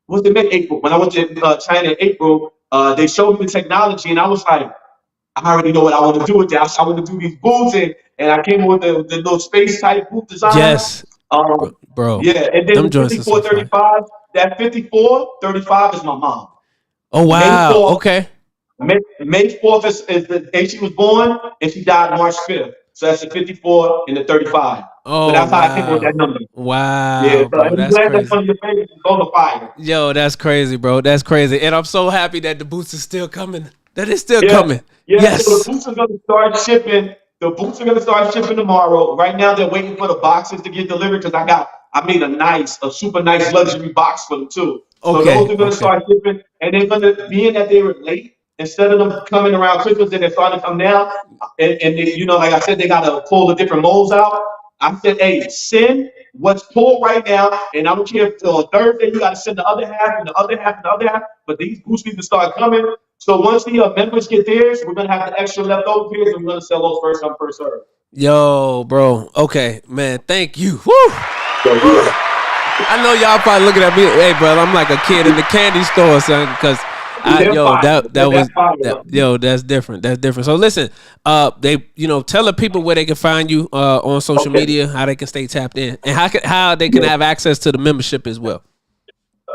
Was it May? April? When I went to China in April, they showed me the technology, and I was like, I already know what I want to do with that. I want to do these boots, and I came with the little space type boot design. Yes, bro. Yeah, and then the 5435. That 5435 is my mom. Oh wow. May 4th is the day she was born, and she died March 5th. So that's the 54 and the 35. Oh, so that's how I came up with that number. Wow. Yeah, bro, that's crazy. On the fire. Yo, that's crazy, bro. That's crazy. And I'm so happy that the boots are still coming. That is still coming. Yeah, yes. So the boots are gonna start shipping. The boots are gonna start shipping tomorrow. Right now they're waiting for the boxes to get delivered because I made a super nice luxury box for them too. So those are gonna start shipping, and they're gonna, being that they were late, instead of them coming around Christmas, they're starting to come now. And they, like I said, they gotta pull the different molds out. I said, hey, send what's pulled right now, and I don't care if on Thursday you gotta send the other half and the other half and the other half. But these boots need to start coming. So once the members get theirs, we're gonna have the extra leftover pairs, and we're gonna sell those first come, first serve. Yo, bro. Okay, man. Thank you. Woo. I know y'all probably looking at me, hey, bro. I'm like a kid in the candy store, son, because that's different. That's different. So listen, they, tell the people where they can find you on social media, how they can stay tapped in, and how they can have access to the membership as well.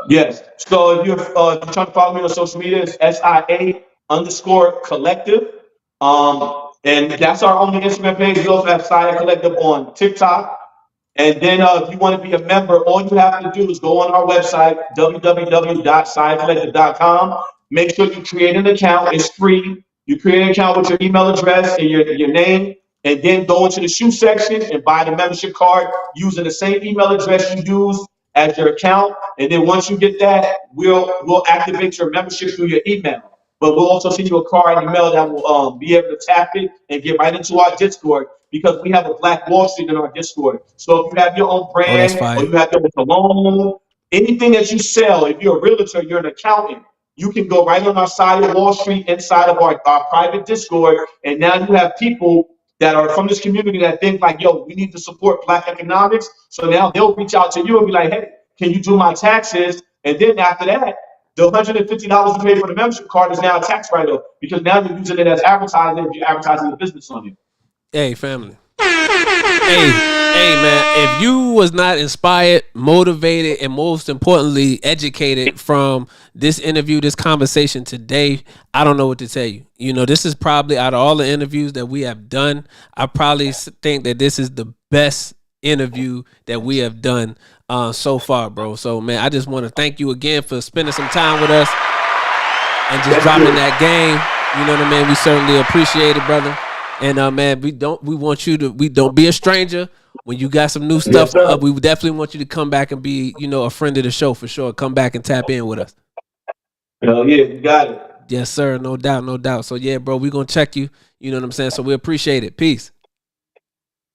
Yes. So if you're trying to follow me on social media, it's SIA_collective. And that's our only Instagram page. We also have Sia Collective on TikTok. And then if you want to be a member, all you have to do is go on our website, www.siacollective.com. Make sure you create an account. It's free. You create an account with your email address and your name, and then go into the shoe section and buy the membership card using the same email address you use as your account. And then once you get that, we'll activate your membership through your email. but we'll also send you a card in your mail that will be able to tap it and get right into our Discord because we have a Black Wall Street in our Discord. So if you have your own Oh, that's brand or fire. you have your own cologne, anything that you sell, if you're a realtor, you're an accountant, you can go right on our side of Wall Street inside of our private Discord. And now you have people that are from this community that think like, yo, we need to support Black economics. So now they'll reach out to you and be like, hey, can you do my taxes? And then after that, the $150 you paid for the membership card is now a tax write-off because now you're using it as advertising if you're advertising the business on it. Hey, family. Hey, man, if you was not inspired, motivated, and most importantly, educated from this interview, this conversation today, I don't know what to tell you. You know, this is probably, out of all the interviews that we have done, I probably think that this is the best interview that we have done so far, bro. So, man, I just want to thank you again for spending some time with us and just dropping that game. You know what I mean? We certainly appreciate it, brother. And man, we don't be a stranger. When you got some new stuff up, we definitely want you to come back and be, you know, a friend of the show for sure. Come back and tap in with us. Hell yeah, you got it. Yes, sir. No doubt, no doubt. So yeah, bro, we're gonna check you. You know what I'm saying? So we appreciate it. Peace.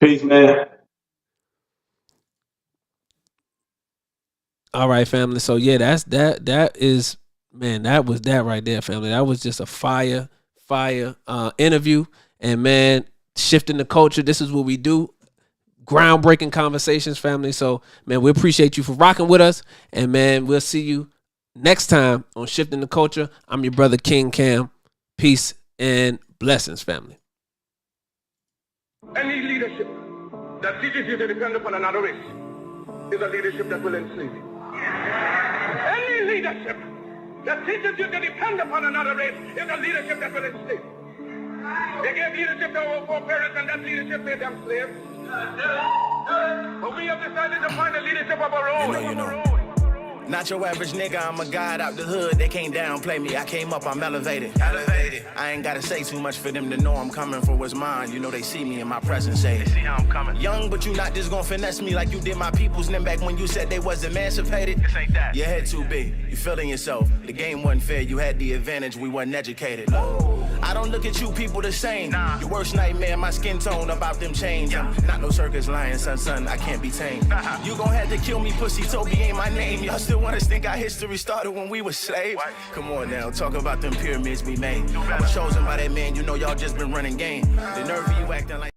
Peace, man. All right, family. So yeah, that is, man, that was that right there, family. That was just a fire interview. And man, shifting the culture. This is what we do. Groundbreaking conversations, family. So, man, we appreciate you for rocking with us. And, man, we'll see you next time on Shifting the Culture. I'm your brother, King Cam. Peace and blessings, family. Any leadership that teaches you to depend upon another race is a leadership that will enslave you. Any leadership that teaches you to depend upon another race is a leadership that will enslave you. They gave leadership to our foreparents, and that leadership made them slaves. But we have decided to find a leadership of our own. You know. Not your average nigga, I'm a god out the hood. They can't downplay me. I came up, I'm elevated. I ain't gotta say too much for them to know I'm coming for what's mine. You know they see me in my presence, say. They see how I'm coming. Young, but you not just gonna finesse me like you did my peoples. Then back when you said they was emancipated. This ain't that. Your head too big. You feeling yourself. The game wasn't fair. You had the advantage. We wasn't educated. I don't look at you people the same. Nah. Your worst nightmare, my skin tone about them chains. Yeah. Not no circus lion, son, I can't be tamed. You gon' have to kill me, pussy. Toby ain't my name. Y'all still want us think our history started when we were slaves? What? Come on now, talk about them pyramids we made. I was chosen by that man, you know y'all just been running game. The nerve of you acting like